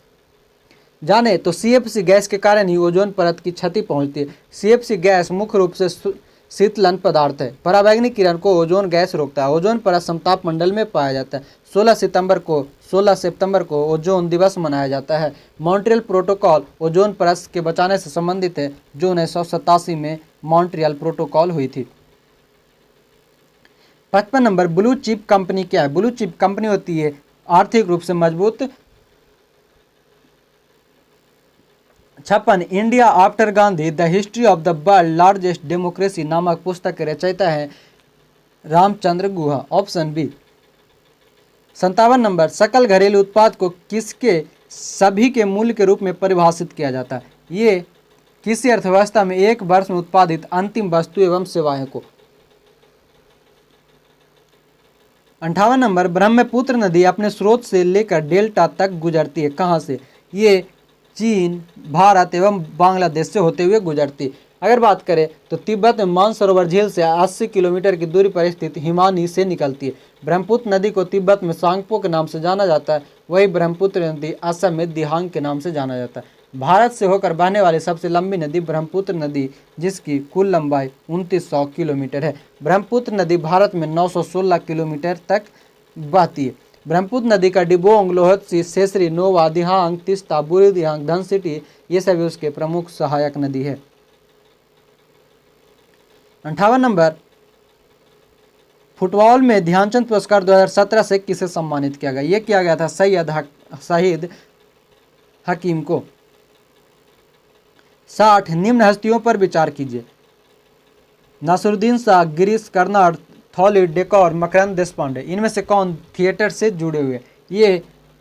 जाने तो सीएफसी गैस के कारण ही ओजोन परत की क्षति पहुंचती है। सीएफसी गैस मुख्य रूप से शीतलन पदार्थ है। पराबैंगनी किरण को ओजोन गैस रोकता है। ओजोन परत समताप मंडल में पाया जाता है। 16 सितंबर को ओजोन दिवस मनाया जाता है। मॉन्ट्रियल प्रोटोकॉल ओजोन परत के बचाने से संबंधित है, जो 1987 में मॉन्ट्रियल प्रोटोकॉल हुई थी। 55 नंबर, ब्लू चिप कंपनी क्या है? ब्लू चिप कंपनी होती है आर्थिक रूप से मजबूत। 56, India after Gandhi the history of the world largest democracy नामक पुस्तक के रचयिता है Ramachandra Guha, option B. 57 number, सकल घरेलू उत्पाद को किसके सभी के मूल्य के रूप में परिभाषित किया जाता है? ये किसी अर्थव्यवस्था में एक वर्ष में उत्पादित अंतिम वस्तु एवं सेवाएं को। 58 नंबर, ब्रह्मपुत्र नदी अपने स्रोत से लेकर डेल्टा तक गुजरती है, कहाँ से? ये चीन, भारत एवं बांग्लादेश से होते हुए गुजरती है। अगर बात करें तो तिब्बत में मानसरोवर झील से 80 किलोमीटर की दूरी पर स्थित हिमानी से निकलती है। ब्रह्मपुत्र नदी को तिब्बत में सांगपो के नाम से जाना जाता है, वही ब्रह्मपुत्र नदी असम में दिहांग के नाम से जाना जाता है। भारत से होकर बहने वाली सबसे लंबी नदी ब्रह्मपुत्र नदी, जिसकी कुल लंबाई 2900 किलोमीटर है। ब्रह्मपुत्र नदी भारत में 916 किलोमीटर तक बहती है। ब्रह्मपुत्र नदी का डिबोंग, लोहतसी, सेसरी, नोवा, दिहांग, तिस्ता, बुरी दिहांग, धनसिटी ये सभी उसके प्रमुख सहायक नदी है। 58 नंबर, फुटबॉल में ध्यानचंद पुरस्कार 2017 से किसे सम्मानित किया गया? ये किया गया था सईद हकीम को। 60, निम्न हस्तियों पर विचार कीजिए। नासिरुद्दीन शाह, गिरीश कर्नाड, थॉली डेकोर, मकरंद देशपांडे, इनमें से कौन थिएटर से जुड़े हुए?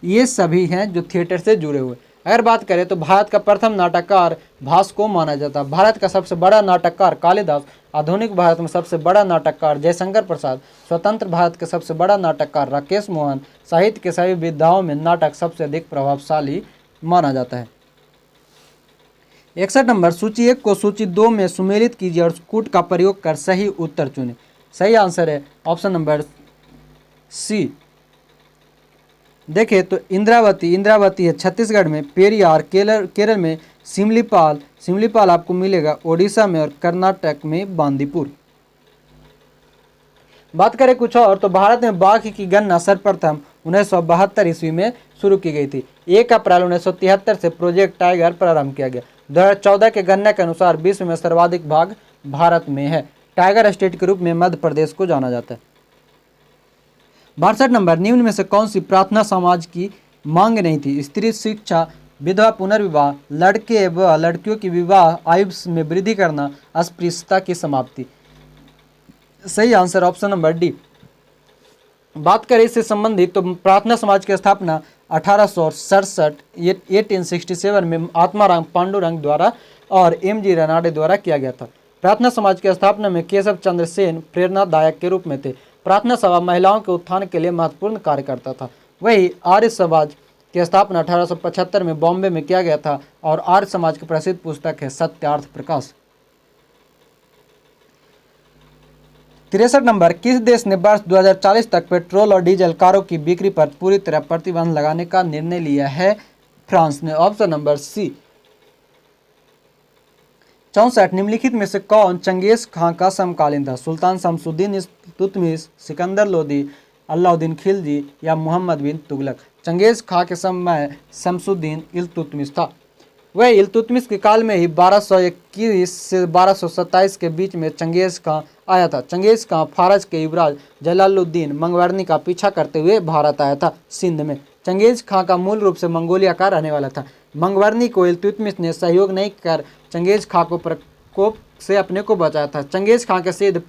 ये सभी हैं जो थिएटर से जुड़े हुए। अगर बात करें तो भारत का प्रथम नाटककार भास को माना जाता है। भारत का सबसे बड़ा नाटककार कालिदास, आधुनिक भारत में सबसे बड़ा नाटककार जयशंकर प्रसाद, स्वतंत्र भारत के सबसे बड़ा नाटककार राकेश मोहन, साहित्य के सभी विधाओं में नाटक सबसे अधिक प्रभावशाली माना जाता है। 61 नंबर, सूची 1 को सूची 2 में सुमेलित कीजिए और कूट का प्रयोग कर सही उत्तर चुनें। सही आंसर है ऑप्शन नंबर सी। देखें तो इंद्रावती है छत्तीसगढ़ में, पेरियार केरल में, सिमलीपाल आपको मिलेगा ओडिशा में और कर्नाटक में बांदीपुर। बात करें कुछ और तो भारत में बाघ की गणना सर्वप्रथम 1972 ईस्वी में शुरू की गई थी। 1 अप्रैल 1973 से प्रोजेक्ट टाइगर प्रारंभ किया गया। 2014 के गणना के अनुसार विश्व में सर्वाधिक बाघ भारत में है। टाइगर स्टेट के रूप में मध्य प्रदेश को जाना जाता है। 62 नंबर, निम्न में से कौन सी प्रार्थना समाज की मांग नहीं थी? स्त्री शिक्षा, विधवा पुनर्विवाह, लड़के व लड़कियों की विवाह आयु में वृद्धि करना, अस्पृश्यता की समाप्ति। सही आंसर ऑप्शन नंबर डी। बात करें इससे संबंधित तो प्रार्थना समाज की स्थापना 1867 में आत्माराम पांडुरंग द्वारा और एम.जी. रनाडे द्वारा किया गया था। प्रार्थना समाज की स्थापना में केशव चंद्र सेन प्रेरणादायक के रूप में थे। प्रार्थना सभा महिलाओं के उत्थान के लिए महत्वपूर्ण कार्य करता था। वही आर्य समाज की स्थापना 1875 में बॉम्बे में किया गया था और आर्य समाज की प्रसिद्ध पुस्तक है सत्यार्थ प्रकाश। 63 नंबर, किस देश ने वर्ष 2040 तक पेट्रोल और डीजल कारों की बिक्री पर पूरी तरह प्रतिबंध लगाने का निर्णय लिया है? फ्रांस ने, ऑप्शन नंबर सी। 64, निम्नलिखित में से कौन चंगेज खां का समकालीन था? सुल्तान शमसुद्दीन इल्तुतमिश, सिकंदर लोदी, अलाउद्दीन खिलजी या मोहम्मद बिन तुगलक? चंगेज खां के समय शमसुद्दीन इल्तुतमिश था। वह इल्तुतमिश के काल में ही 1221 से 1227 के बीच में चंगेज खां आया था। चंगेज खां फारस के युवराज जलालुद्दीन मंगवर्नी का पीछा करते हुए भारत आया था सिंध में। चंगेज खां का मूल रूप से मंगोलिया का रहने वाला था। मंगवर्नी को इल्तुतमिश ने सहयोग नहीं कर चंगेज खां को प्रकोप से अपने को बचाया था। चंगेज खां के सिंध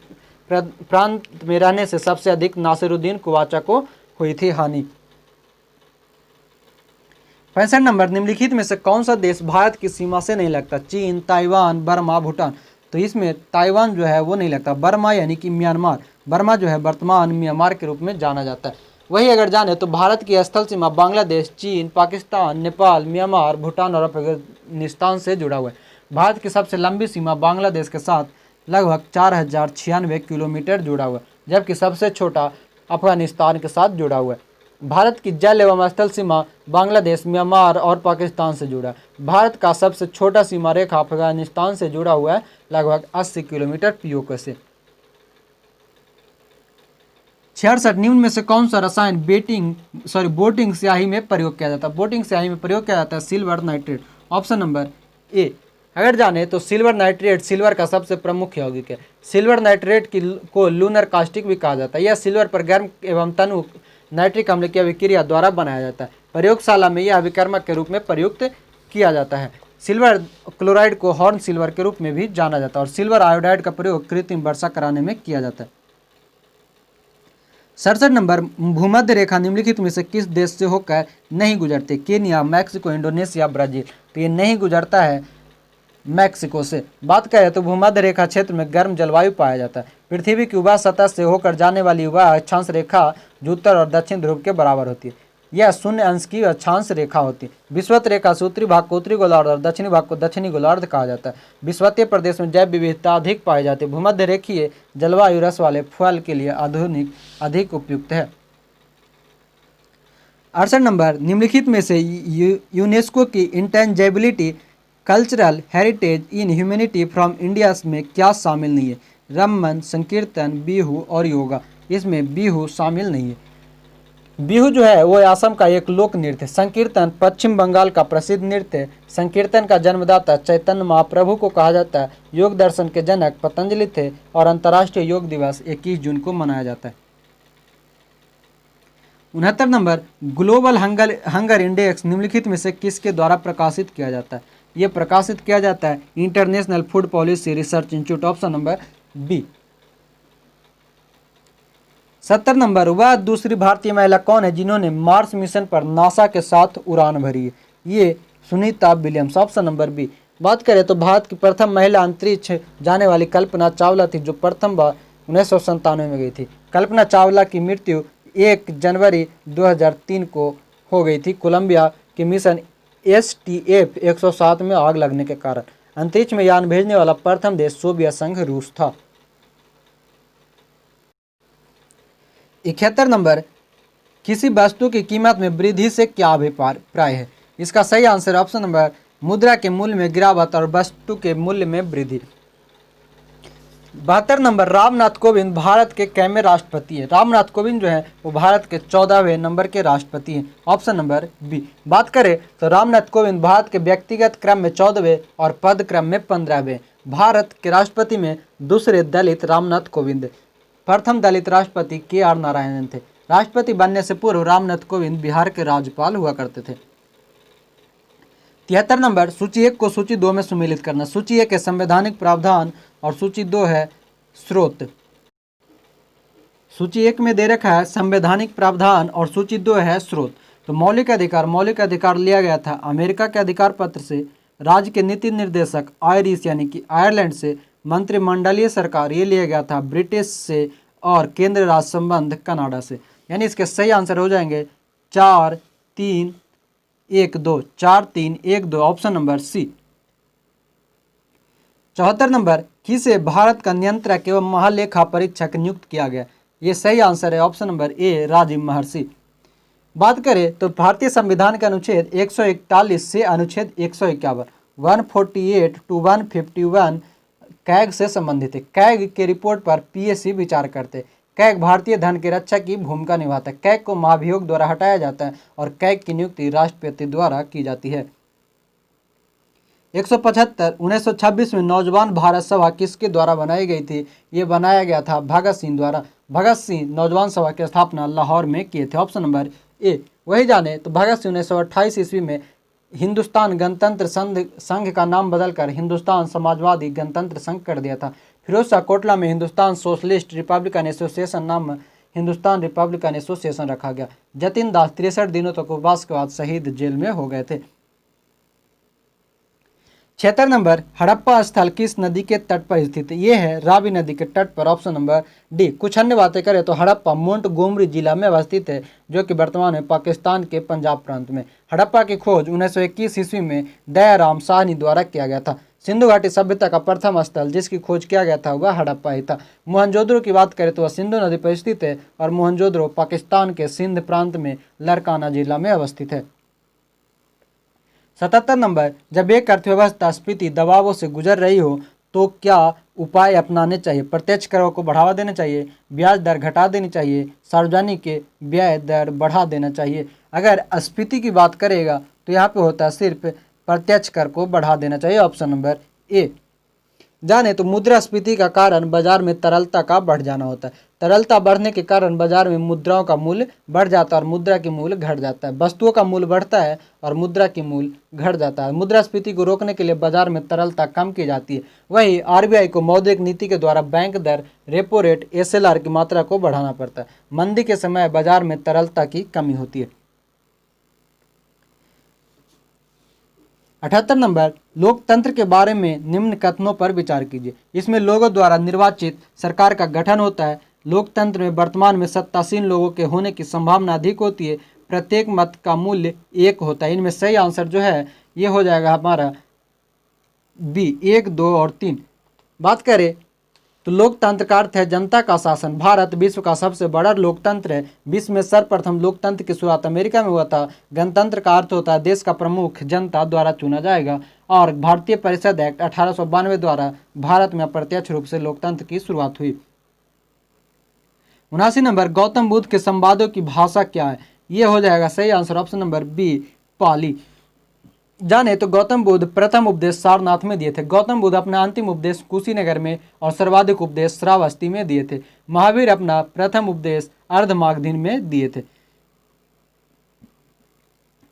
प्रांत में रहने से सबसे अधिक नासिरुद्दीन कुवाचा को हुई थी हानि। 65 नंबर, निम्नलिखित में से कौन सा देश भारत की सीमा से नहीं लगता? चीन, ताइवान, बर्मा, भूटान। तो इसमें ताइवान जो है वो नहीं लगता। बर्मा यानी कि म्यांमार, बर्मा जो है वर्तमान म्यांमार के रूप में जाना जाता है। वही अगर जाने तो भारत की स्थल सीमा बांग्लादेश, चीन, पाकिस्तान, नेपाल, म्यांमार, भूटान और अफगानिस्तान से जुड़ा हुआ है। भारत की सबसे लंबी सीमा बांग्लादेश के साथ लगभग 4096 किलोमीटर जुड़ा हुआ है, जबकि सबसे छोटा अफगानिस्तान के साथ जुड़ा हुआ है। भारत की जल एवं स्थल सीमा बांग्लादेश, म्यांमार और पाकिस्तान से जुड़ा है। भारत का सबसे छोटा सीमा रेखा अफगानिस्तान से जुड़ा हुआ है लगभग 80 किलोमीटर पीओके से। 66, निम्न में से कौन सा रसायन बोटिंग स्याही में प्रयोग किया जाता है? बोटिंग स्याही में प्रयोग किया जाता है silver nitrate, option number A. अगर जाने तो सिल्वर नाइट्रेट सिल्वर का सबसे प्रमुख यौगिक है। सिल्वर नाइट्रेट को लूनर कास्टिक भी कहा जाता है। यह सिल्वर पर गर्म एवं तनु नाइट्रिक अम्ल की अभिक्रिया द्वारा बनाया जाता है। प्रयोगशाला में यह अभिकर्मक के रूप में प्रयुक्त किया जाता है। सिल्वर क्लोराइड को हॉर्न सिल्वर के रूप में भी जाना जाता है और सिल्वर आयोडाइड का प्रयोग कृत्रिम वर्षा कराने में किया जाता है। 67 नंबर, भूमध्य रेखा निम्नलिखित में से किस देश से होकर नहीं गुजरती? Kenya, Mexico, Indonesia, Brazil. तो ये नहीं गुजरता है मैक्सिको से। बात करें तो भूमध्य रेखा क्षेत्र में गर्म जलवायु पाया जाता है। पृथ्वी की उभा सतह से होकर जाने वाली उभा अक्षांश रेखा जो उत्तर और दक्षिण ध्रुव के बराबर होती है। यह 0 अंश की अक्षांश रेखा होती है। विषुवत रेखा से उत्तरी भाग को उत्तरी गोलार्ध और दक्षिणी भाग को दक्षिणी गोलार्ध कहा जाता है। विषुवतीय प्रदेश में जैव विविधता अधिक पाई जाती है। भूमध्य रेखीय जलवायु रस वाले फल के लिए अधिक उपयुक्त है। 68 नंबर, निम्नलिखित में से यूनेस्को की intangibility cultural heritage in humanity from India में क्या शामिल नहीं है? रमन, संकीर्तन, बिहू और योगा। इसमें बिहू शामिल नहीं है। बिहू जो है वो असम का एक लोक नृत्य है। संकीर्तन पश्चिम बंगाल का प्रसिद्ध नृत्य है। संकीर्तन का जन्मदाता चैतन्य महाप्रभु को कहा जाता है। योग दर्शन के जनक पतंजलि थे और अंतर्राष्ट्रीय योग दिवस 21 जून को मनाया जाता है। 69 नंबर, ग्लोबल हंगर इंडेक्स निम्नलिखित में से किसके द्वारा प्रकाशित किया जाता है? ये प्रकाशित किया जाता है International Food Policy Research Institute. Option number B. 70 number, वह दूसरी भारतीय महिला कौन है जिन्होंने मार्स मिशन पर नासा के साथ उड़ान भरी है? ये Sunita Williams. Option number B. बात करें तो भारत की प्रथम महिला अंतरिक्ष जाने वाली कल्पना चावला थी, जो प्रथम बार 1997 में गई थी। कल्पना चावला की मृत्यु 1 जनवरी 2003 को हो गई थी कोलंबिया के मिशन STF 107 में आग लगने के कारण। अंतरिक्ष में यान भेजने वाला प्रथम देश सोवियत संघ रूस था। 71 नंबर, किसी वस्तु की कीमत में वृद्धि से क्या अभिप्राय है? इसका सही आंसर ऑप्शन नंबर मुद्रा के मूल्य में गिरावट और वस्तु के मूल्य में वृद्धि। 72 नंबर, रामनाथ कोविंद भारत के कैमे राष्ट्रपति हैं? रामनाथ कोविंद जो है वो भारत के 14वें नंबर के राष्ट्रपति हैं। Option number B. बात करें तो रामनाथ कोविंद भारत के व्यक्तिगत क्रम में 14वें और पद क्रम में 15वें। भारत के राष्ट्रपति में दूसरे दलित रामनाथ कोविंद। प्रथम दलित राष्ट्रपति KR नारायणन थे। राष्ट्रपति बनने से पूर्व रामनाथ कोविंद बिहार के राज्यपाल हुआ करते थे। 73 नंबर, सूची 1 को सूची 2 में सम्मिलित करना। सूची 1 है संवैधानिक प्रावधान और सूची 2 है स्रोत। सूची 1 में दे रखा है संवैधानिक प्रावधान और सूची 2 है स्रोत। तो मौलिक अधिकार लिया गया था अमेरिका के अधिकार पत्र से, राज्य के नीति निर्देशक आयरिश यानी कि आयरलैंड से, मंत्रिमंडलीय सरकार ये लिया गया था ब्रिटिश से और केंद्र राज्य संबंध कनाडा से। यानी इसके सही आंसर हो जाएंगे 4 3 1 2 4 3 1 2। ऑप्शन नंबर सी। 74 नंबर, किसे भारत का नियंत्रक एवं महालेखा परीक्षक नियुक्त किया गया? ये सही आंसर है ऑप्शन नंबर ए, राजीव महर्षि। बात करें तो भारतीय संविधान के अनुच्छेद 141 से अनुच्छेद 151 148 to 151 कैग से संबंधित है। कैग के रिपोर्ट पर PSC विचार करते। कैग भारतीय धन के रक्षा की भूमिका निभाता है। कैग को महाभियोग द्वारा हटाया जाता है और कैग की नियुक्ति राष्ट्रपति द्वारा की जाती है। 175 1926 में नौजवान भारत सभा किसके द्वारा बनाई गई थी? ये बनाया गया था भगत सिंह द्वारा। भगत सिंह नौजवान सभा की स्थापना लाहौर में किए थे। Option number A. वही जाने तो भगत सिंह 1928 ईस्वी में हिंदुस्तान गणतंत्र संघ का नाम बदलकर हिंदुस्तान समाजवादी गणतंत्र संघ कर दिया था। फिरोज शाह कोटला में हिंदुस्तान सोशलिस्ट रिपब्लिकन एसोसिएशन नाम हिंदुस्तान रिपब्लिकन एसोसिएशन रखा गया। जतिन दास 63 दिनों तक उपवास के बाद शहीद जेल में हो गए थे। 76 नंबर, हड़प्पा स्थल किस नदी के तट पर स्थित है? ये है रावी नदी के तट पर। Option number D. कुछ अन्य बातें करें तो हड़प्पा मोंटगोमरी जिला में अवस्थित है, जो कि वर्तमान में पाकिस्तान के पंजाब प्रांत में। हड़प्पा की खोज 1921 ईस्वी में दयाराम साहनी द्वारा किया गया था। सिंधु घाटी सभ्यता का प्रथम स्थल जिसकी खोज किया गया था वह हड़प्पा ही था। मोहनजोदड़ो की बात करें तो वह सिंधु नदी पर स्थित है और मोहनजोदड़ो पाकिस्तान के सिंध प्रांत में लरकाना जिला में अवस्थित है। 77 नंबर, जब एक अर्थव्यवस्था स्फीति दबावों से गुजर रही हो तो क्या उपाय अपनाने चाहिए? प्रत्यक्ष करों को बढ़ावा देना चाहिए, ब्याज दर घटा देनी चाहिए, सार्वजनिक व्यय दर बढ़ा देना चाहिए। अगर स्फीति की बात करेगा तो यहाँ पे होता है सिर्फ प्रत्यक्ष कर को बढ़ा देना चाहिए, ऑप्शन नंबर ए। जाने तो मुद्रास्फीति का कारण बाजार में तरलता का बढ़ जाना होता है। तरलता बढ़ने के कारण बाजार में मुद्राओं का मूल्य बढ़ जाता है और मुद्रा की मूल्य घट जाता है। वस्तुओं का मूल्य बढ़ता है और मुद्रा की मूल्य घट जाता है। मुद्रास्फीति को रोकने के लिए बाजार में तरलता कम की जाती है। वहीं आरबीआई को मौद्रिक नीति के द्वारा बैंक दर, रेपो रेट, एसएलआर की मात्रा को बढ़ाना पड़ता है। मंदी के समय बाजार में तरलता की कमी होती है। 78 नंबर, लोकतंत्र के बारे में निम्न कथनों पर विचार कीजिए। इसमें लोगों द्वारा निर्वाचित सरकार का गठन होता है। लोकतंत्र में वर्तमान में सत्तासीन लोगों के होने की संभावना अधिक होती है। प्रत्येक मत का मूल्य 1 होता है। इनमें सही आंसर जो है ये हो जाएगा हमारा बी, 1, 2 और 3। बात करें तो लोकतंत्र का अर्थ है जनता का शासन। भारत विश्व का सबसे बड़ा लोकतंत्र है। विश्व में सर्वप्रथम लोकतंत्र की शुरुआत अमेरिका में हुआ था। गणतंत्र का अर्थ होता है देश का प्रमुख जनता द्वारा चुना जाएगा। और भारतीय परिषद एक्ट 1892 द्वारा भारत में अप्रत्यक्ष रूप से लोकतंत्र की शुरुआत हुई। 79 नंबर, गौतम बुद्ध के संवादों की भाषा क्या है? ये हो जाएगा सही आंसर, ऑप्शन नंबर बी, पाली। जाने तो गौतम बुद्ध प्रथम उपदेश सारनाथ में दिए थे। गौतम बुद्ध अपना अंतिम उपदेश कुशीनगर में और सर्वाधिक उपदेश श्रावस्ती में दिए थे। महावीर अपना प्रथम उपदेश अर्धमागधीन में दिए थे।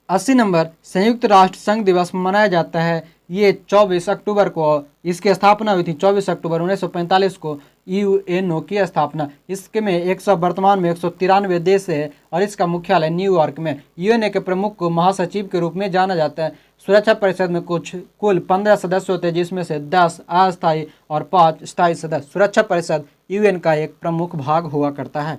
80 नंबर, संयुक्त राष्ट्र संघ दिवस मनाया जाता है ये 24 अक्टूबर को। इसकी स्थापना हुई थी 24 अक्टूबर 1945 को, यूएनओ की स्थापना। इसके में वर्तमान में 193 देश है और इसका मुख्यालय न्यूयॉर्क में। यूएनओ के प्रमुख को महासचिव के रूप में जाना जाता है। सुरक्षा परिषद में कुल 15 सदस्य होते हैं, जिसमें से 10 अस्थायी और 5 स्थायी सदस्य। सुरक्षा परिषद यूएन का एक प्रमुख भाग हुआ करता है।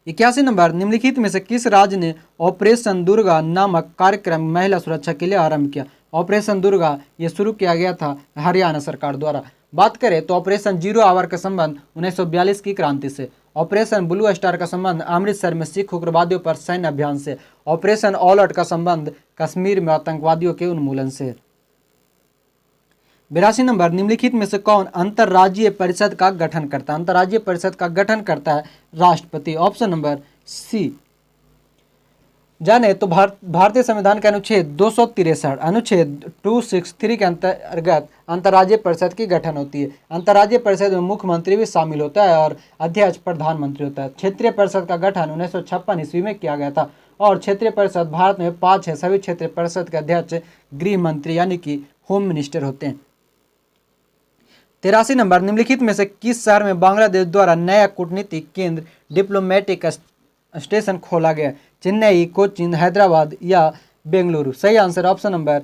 81 नंबर, निम्नलिखित में से किस राज्य ने ऑपरेशन दुर्गा नामक कार्यक्रम महिला सुरक्षा के लिए आरंभ किया? ऑपरेशन दुर्गा ये शुरू किया गया था हरियाणा सरकार द्वारा। बात करें तो ऑपरेशन जीरो आवर का संबंध 1942 की क्रांति से। ऑपरेशन ब्लू स्टार का संबंध अमृतसर में सिख उग्रवादियों पर सैन्य अभियान से। ऑपरेशन ऑल आउट का संबंध कश्मीर में आतंकवादियों के उन्मूलन से। 82 नंबर, निम्नलिखित में से कौन अंतर्राज्यीय परिषद का गठन करता है? अंतर्राज्यीय परिषद का गठन करता है राष्ट्रपति, ऑप्शन नंबर सी। जाने तो भारतीय संविधान के अनुच्छेद 263 अनुच्छेद 263 के अंतर्गत अंतर्राज्यीय परिषद की गठन होती है। अंतर्राज्यीय परिषद में मुख्यमंत्री भी शामिल होता है और अध्यक्ष प्रधानमंत्री होता है। क्षेत्रीय परिषद का गठन 1956 ईस्वी में किया गया था और क्षेत्रीय परिषद भारत में 5 है। सभी क्षेत्रीय परिषद के अध्यक्ष गृह मंत्री यानी कि होम मिनिस्टर होते हैं। 83 नंबर, निम्नलिखित में से किस शहर में बांग्लादेश द्वारा नया कूटनीतिक केंद्र डिप्लोमेटिक स्टेशन खोला गया? चेन्नई, कोचीन, हैदराबाद या बेंगलुरु? सही आंसर ऑप्शन नंबर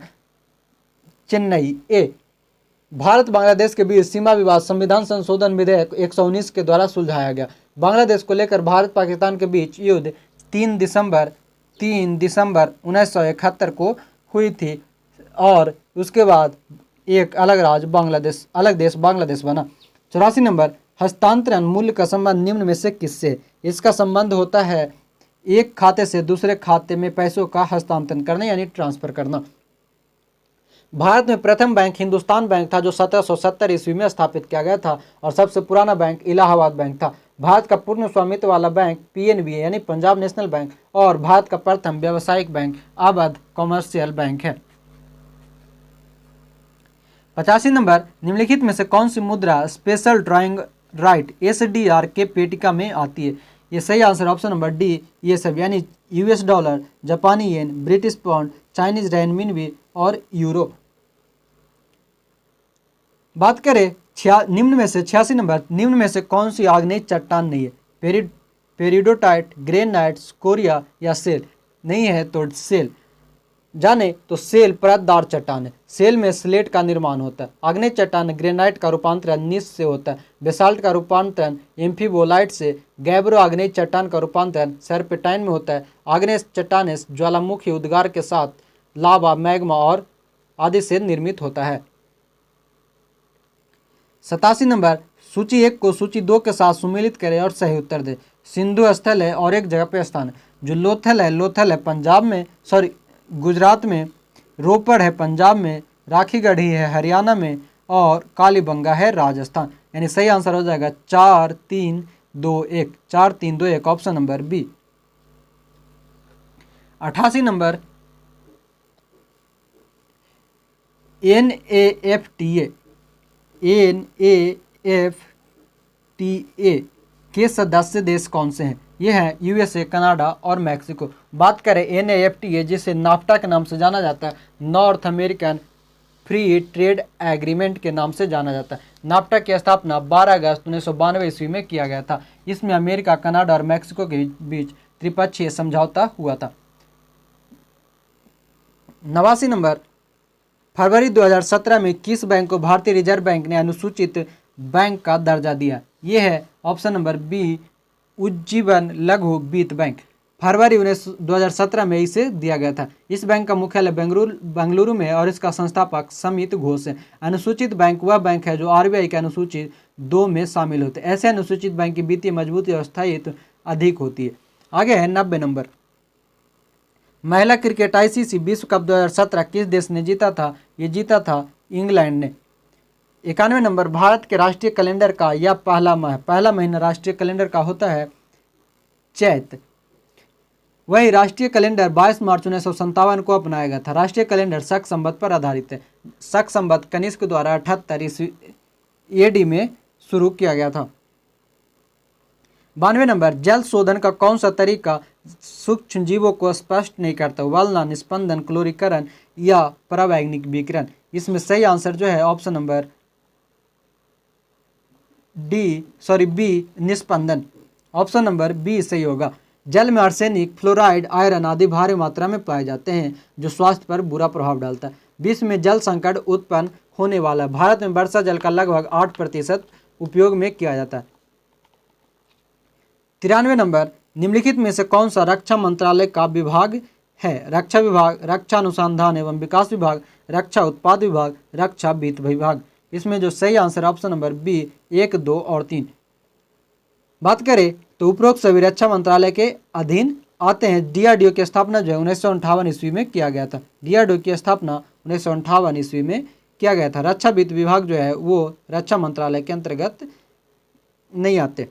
चेन्नई, ए। भारत बांग्लादेश के बीच सीमा विवाद संविधान संशोधन विधेयक 119 के द्वारा सुलझाया गया। बांग्लादेश को लेकर भारत पाकिस्तान के बीच युद्ध 3 दिसंबर 1971 को हुई थी और उसके बाद एक अलग देश बांग्लादेश बना। 84 नंबर, हस्तांतरण मूल्य का संबंध निम्न में से किससे? इसका संबंध होता है एक खाते से दूसरे खाते में पैसों का हस्तांतरण करना यानी ट्रांसफर करना। भारत में प्रथम बैंक हिंदुस्तान बैंक था जो 1770 ईस्वी में स्थापित किया गया था और सबसे पुराना बैंक इलाहाबाद बैंक था। भारत का पूर्ण स्वामित्व वाला बैंक पीएनबी यानी पंजाब नेशनल बैंक और भारत का प्रथम व्यावसायिक बैंक अवध कॉमर्शियल बैंक है। 85 नंबर, निम्नलिखित में से कौन सी मुद्रा स्पेशल ड्राइंग राइट एसडीआर के पेटिका में आती है? ये सही आंसर ऑप्शन नंबर डी, ये सब यानी यूएस डॉलर, जापानी येन, ब्रिटिश पाउंड, चाइनीज रेनमिनबी और यूरो। बात करें निम्न में से 86 नंबर, निम्न में से कौन सी आग्नेय चट्टान नहीं है? पेरिडोटाइट, ग्रेनाइट, स्कोरिया या सेल? नहीं है तो सेल। जाने तो सेल परतदार चट्टान है। सेल में स्लेट का निर्माण होता है। आग्नेय चट्टान ग्रेनाइट का रूपांतरण नीस से होता है। बेसाल्ट का रूपांतरण एम्फीबोलाइट से। गैब्रो आग्नेय चट्टान का रूपांतरण सर्पेटाइन में होता है। आग्नेय चट्टान ज्वालामुखी उद्गार के साथ लावा, मैग्मा और आदि से निर्मित होता है। 87 नंबर, सूची 1 को सूची 2 के साथ सुमेलित करें और सही उत्तर दें। सिंधु स्थल है और एक जगह पे स्थान है। जो लोथल है पंजाब में, गुजरात में, रोपड़ है पंजाब में, राखीगढ़ी है हरियाणा में और कालीबंगा है राजस्थान। यानी सही आंसर हो जाएगा 4-3-2-1 option number B. 88 number, NAFTA के सदस्य देश कौन से हैं? ये हैं USA, कनाडा और मैक्सिको। बात करें NAFTA, जिसे नाफ्टा के नाम से जाना जाता है, north American free trade agreement के नाम से जाना जाता है। नाफ्टा की स्थापना 12 अगस्त 1992 ईस्वी में किया गया था। इसमें अमेरिका, कनाडा और मैक्सिको के बीच त्रिपक्षीय समझौता हुआ था। 89 नंबर, फरवरी 2017 में किस बैंक को भारतीय रिजर्व बैंक ने अनुसूचित बैंक का दर्जा दिया? ये है ऑप्शन नंबर बी, उज्जीवन लघु वित्त बैंक। फरवरी 2017 में इसे दिया गया था। इस बैंक का मुख्यालय बेंगलुरु में है और इसका संस्थापक समित घोष है। अनुसूचित बैंक वह बैंक है जो RBI के अनुसूचित 2 में शामिल होते हैं। ऐसे अनुसूचित बैंक की वित्तीय मजबूती और स्थायित्व अधिक होती है। आगे है 90 नंबर, महिला क्रिकेट ICC विश्व कप 2017 किस देश ने जीता था? ये जीता था इंग्लैंड ने। 91 नंबर, भारत के राष्ट्रीय कैलेंडर का यह पहला महीना राष्ट्रीय कैलेंडर का होता है चैत। वही राष्ट्रीय कैलेंडर 22 मार्च 1957 को अपनाया गया था। राष्ट्रीय कैलेंडर शक संवत पर आधारित है। शक संवत कनिष्क द्वारा 78 ईस्वी AD में शुरू किया गया था। 92 नंबर, जल शोधन का कौन सा तरीका सूक्ष्म जीवों को स्पष्ट नहीं करता? उबालना, निस्पंदन, क्लोरीकरण या परावैज्ञानिक विकिरण? इसमें सही आंसर जो है ऑप्शन नंबर बी, निस्पंदन। ऑप्शन नंबर बी सही होगा। जल में आर्सेनिक, फ्लोराइड, आयरन आदि भारी मात्रा में पाए जाते हैं जो स्वास्थ्य पर बुरा प्रभाव डालता है। विश्व में जल संकट उत्पन्न होने वाला है। भारत में वर्षा जल का लगभग 8% उपयोग में किया जाता है। 93 नंबर, निम्नलिखित में से कौन सा रक्षा मंत्रालय का विभाग है? रक्षा विभाग, रक्षा अनुसंधान एवं विकास विभाग, रक्षा उत्पाद विभाग, रक्षा वित्त विभाग? इसमें जो सही आंसर ऑप्शन नंबर बी 1, 2 और 3। बात करें तो उपरोक्त सभी रक्षा मंत्रालय के अधीन आते हैं। DRDO की स्थापना जो है 1958 ईस्वी में किया गया था। DRDO की स्थापना 1958 ईस्वी में किया गया था। रक्षा वित्त विभाग जो है वो रक्षा मंत्रालय के अंतर्गत नहीं आते।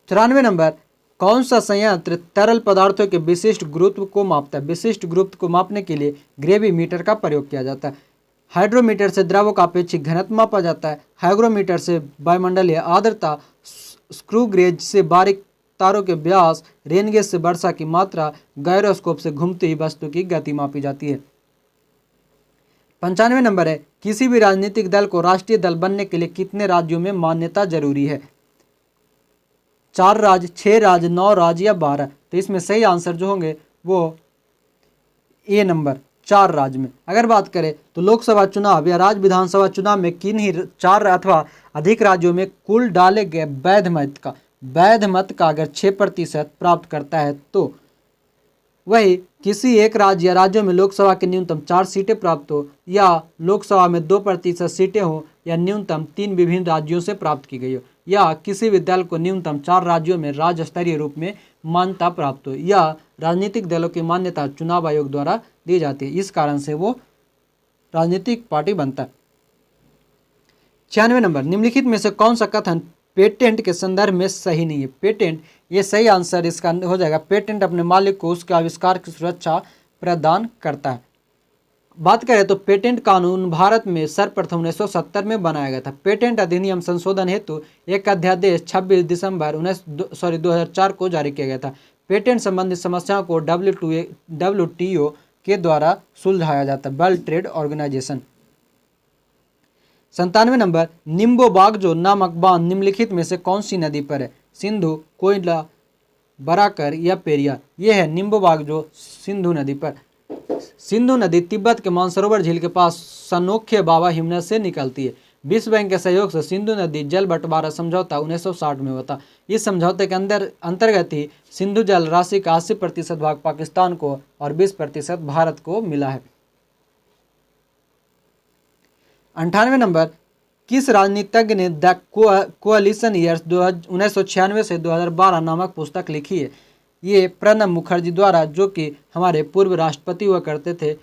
94 नंबर, कौन सा संयंत्र तरल पदार्थों के विशिष्ट गुरुत्व को मापता है? विशिष्ट गुरुत्व को मापने के लिए ग्रेविमीटर का प्रयोग किया जाता है। हाइड्रोमीटर से द्रव्यों का अपेक्षित घनत्व मापा जाता है। हाइग्रोमीटर से वायुमंडलीय आर्द्रता, स्क्रू गेज से बारीक तारों के व्यास, रेन गेज से वर्षा की मात्रा, गायरोस्कोप से घूमती हुई वस्तु की गति मापी जाती है। 95 नंबर है, किसी भी राजनीतिक दल को राष्ट्रीय दल बनने के लिए कितने राज्यों में मान्यता जरूरी है? 4 राज्य, 6 राज्य, 9 राज्य या 12? तो इसमें सही आंसर जो होंगे वो ए नंबर, 4 राज्य में। अगर बात करें तो लोकसभा चुनाव या राज्य विधानसभा चुनाव में किन्हीं 4 अथवा अधिक राज्यों में कुल डाले गए वैध मत का अगर 6% प्राप्त करता है तो वही किसी एक राज्य या राज्यों में लोकसभा के न्यूनतम 4 सीटें प्राप्त हो, या लोकसभा में 2% सीटें हो, या न्यूनतम 3 विभिन्न राज्यों से प्राप्त की गई हो, या किसी भी दल को न्यूनतम 4 राज्यों में राज्य स्तरीय रूप में मान्यता प्राप्त हो, या राजनीतिक दलों की मान्यता चुनाव आयोग द्वारा दी जाती है। इस कारण से वो राजनीतिक पार्टी बनता है। 96 नंबर, निम्नलिखित में से कौन सा कथन पेटेंट के संदर्भ में सही नहीं है? पेटेंट, ये सही आंसर इसका हो जाएगा। पेटेंट अपने मालिक को उसके आविष्कार की सुरक्षा प्रदान करता है। बात करें तो पेटेंट कानून भारत में सर्वप्रथम 1970 में बनाया गया था। पेटेंट अधिनियम संशोधन हेतु एक अध्यादेश 26 दिसंबर 2004 को जारी किया गया था। पेटेंट संबंधित समस्याओं को WTO के द्वारा सुलझाया जाता है, वर्ल्ड ट्रेड ऑर्गेनाइजेशन। 97 नंबर, निम्बोबागजो नामक बांध निम्नलिखित में से कौन सी नदी पर है? सिंधु, कोयला, बराकर या पेरियार? ये है निम्बोबागजो सिंधु नदी पर। सिंधु नदी तिब्बत के मानसरोवर झील के पास सनोखे बाबा हिमनद से निकलती है। विश्व बैंक के सहयोग से सिंधु नदी जल बंटवारा समझौता 1960 में हुआ था। इस समझौते के अंतर्गत ही सिंधु जल राशि का 80% भाग पाकिस्तान को और 20% भारत को मिला है। 98 नंबर, किस राजनीतिज्ञ ने द कोअलिशन ईयर्स 1996 से 2012 नामक पुस्तक लिखी है? ये प्रणब मुखर्जी द्वारा, जो कि हमारे पूर्व राष्ट्रपति हुआ करते थे।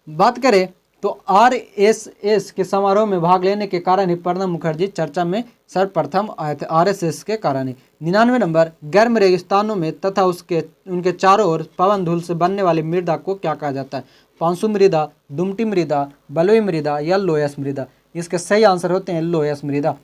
बात करें तो RSS के समारोह में भाग लेने के कारण ही प्रणब मुखर्जी चर्चा में सर्वप्रथम आए थे, RSS के कारण ही। 99 नंबर, गर्म रेगिस्तानों में तथा उनके चारों ओर पवन धूल से बनने वाली मृदा को क्या कहा जाता है? पांसु मृदा, दुमटी मृदा, बलुई मृदा या लोयस मृदा। इसके सही आंसर होते हैं लोयस मृदा।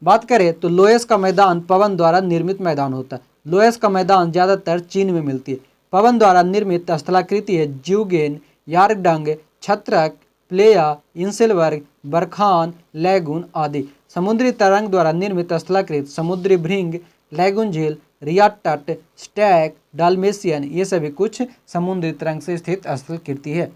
बात करें तो लोयस का मैदान पवन द्वारा निर्मित मैदान होता है। लोयस का मैदान ज़्यादातर चीन में मिलती है। पवन द्वारा निर्मित स्थलाकृति है ज्यूगेन, यारडंग, छत्रक, प्लेया, इंसेलबर्ग, बरखान, लैगून आदि। समुद्री तरंग द्वारा निर्मित स्थलाकृत समुद्री भृंग, लैगून झील, रिया तट, स्टैक, डाल्मेशियन, ये सभी कुछ समुद्री तरंग से स्थित स्थलाकृति है।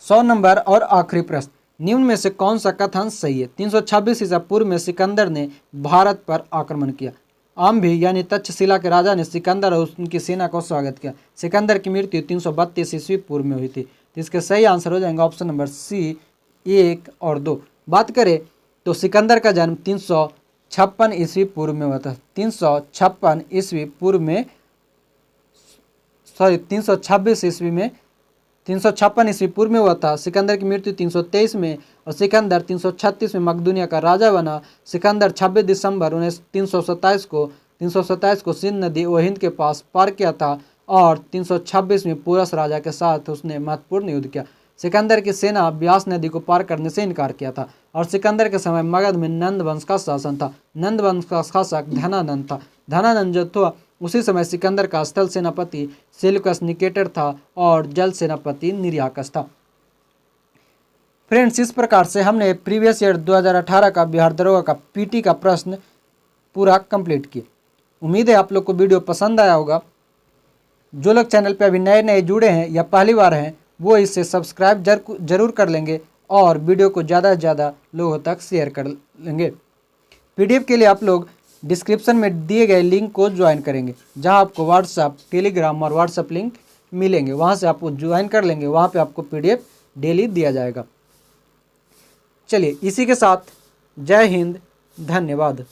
100 नंबर और आखिरी प्रश्न, निम्न में से कौन सा कथन सही है? 326 ईसा पूर्व में सिकंदर ने भारत पर आक्रमण किया। आम्भी यानी तक्षशिला के राजा ने सिकंदर और उनकी सेना को स्वागत किया। सिकंदर की मृत्यु 332 ईस्वी पूर्व में हुई थी। तो इसके सही आंसर हो जाएंगे ऑप्शन नंबर सी 1 और 2। बात करें तो सिकंदर का जन्म 356 ईस्वी पूर्व में हुआ था। 356 ईस्वी पूर्व में 356 ईस्वी में 356 ईस्वी पूर्व में हुआ था। सिकंदर की मृत्यु 323 में और सिकंदर 336 में मकदूनिया का राजा बना। सिकंदर 26 दिसंबर 327 को सिंध नदी व हिंद के पास पार किया था और 326 में पोरस राजा के साथ उसने महत्वपूर्ण युद्ध किया। सिकंदर की सेना ब्यास नदी को पार करने से इनकार किया था और सिकंदर के समय मगध में नंद वंश का शासन था। नंद वंश का शासक धनानंद था। धनानंद जो था उसी समय सिकंदर का स्थल सेनापति सेल्यूकस निकेटर था और जल सेनापति निर्याकस था। फ्रेंड्स, इस प्रकार से हमने प्रीवियस ईयर 2018 का बिहार दरोगा का पीटी का प्रश्न पूरा कंप्लीट किया। उम्मीद है आप लोग को वीडियो पसंद आया होगा। जो लोग चैनल पे अभी नए नए जुड़े हैं या पहली बार हैं वो इसे सब्सक्राइब जरूर कर लेंगे और वीडियो को ज़्यादा से ज़्यादा लोगों तक शेयर कर लेंगे। PDF के लिए आप लोग डिस्क्रिप्शन में दिए गए लिंक को ज्वाइन करेंगे, जहां आपको व्हाट्सएप, टेलीग्राम और व्हाट्सएप लिंक मिलेंगे। वहां से आप ज्वाइन कर लेंगे, वहां पे आपको PDF डेली दिया जाएगा। चलिए, इसी के साथ जय हिंद, धन्यवाद।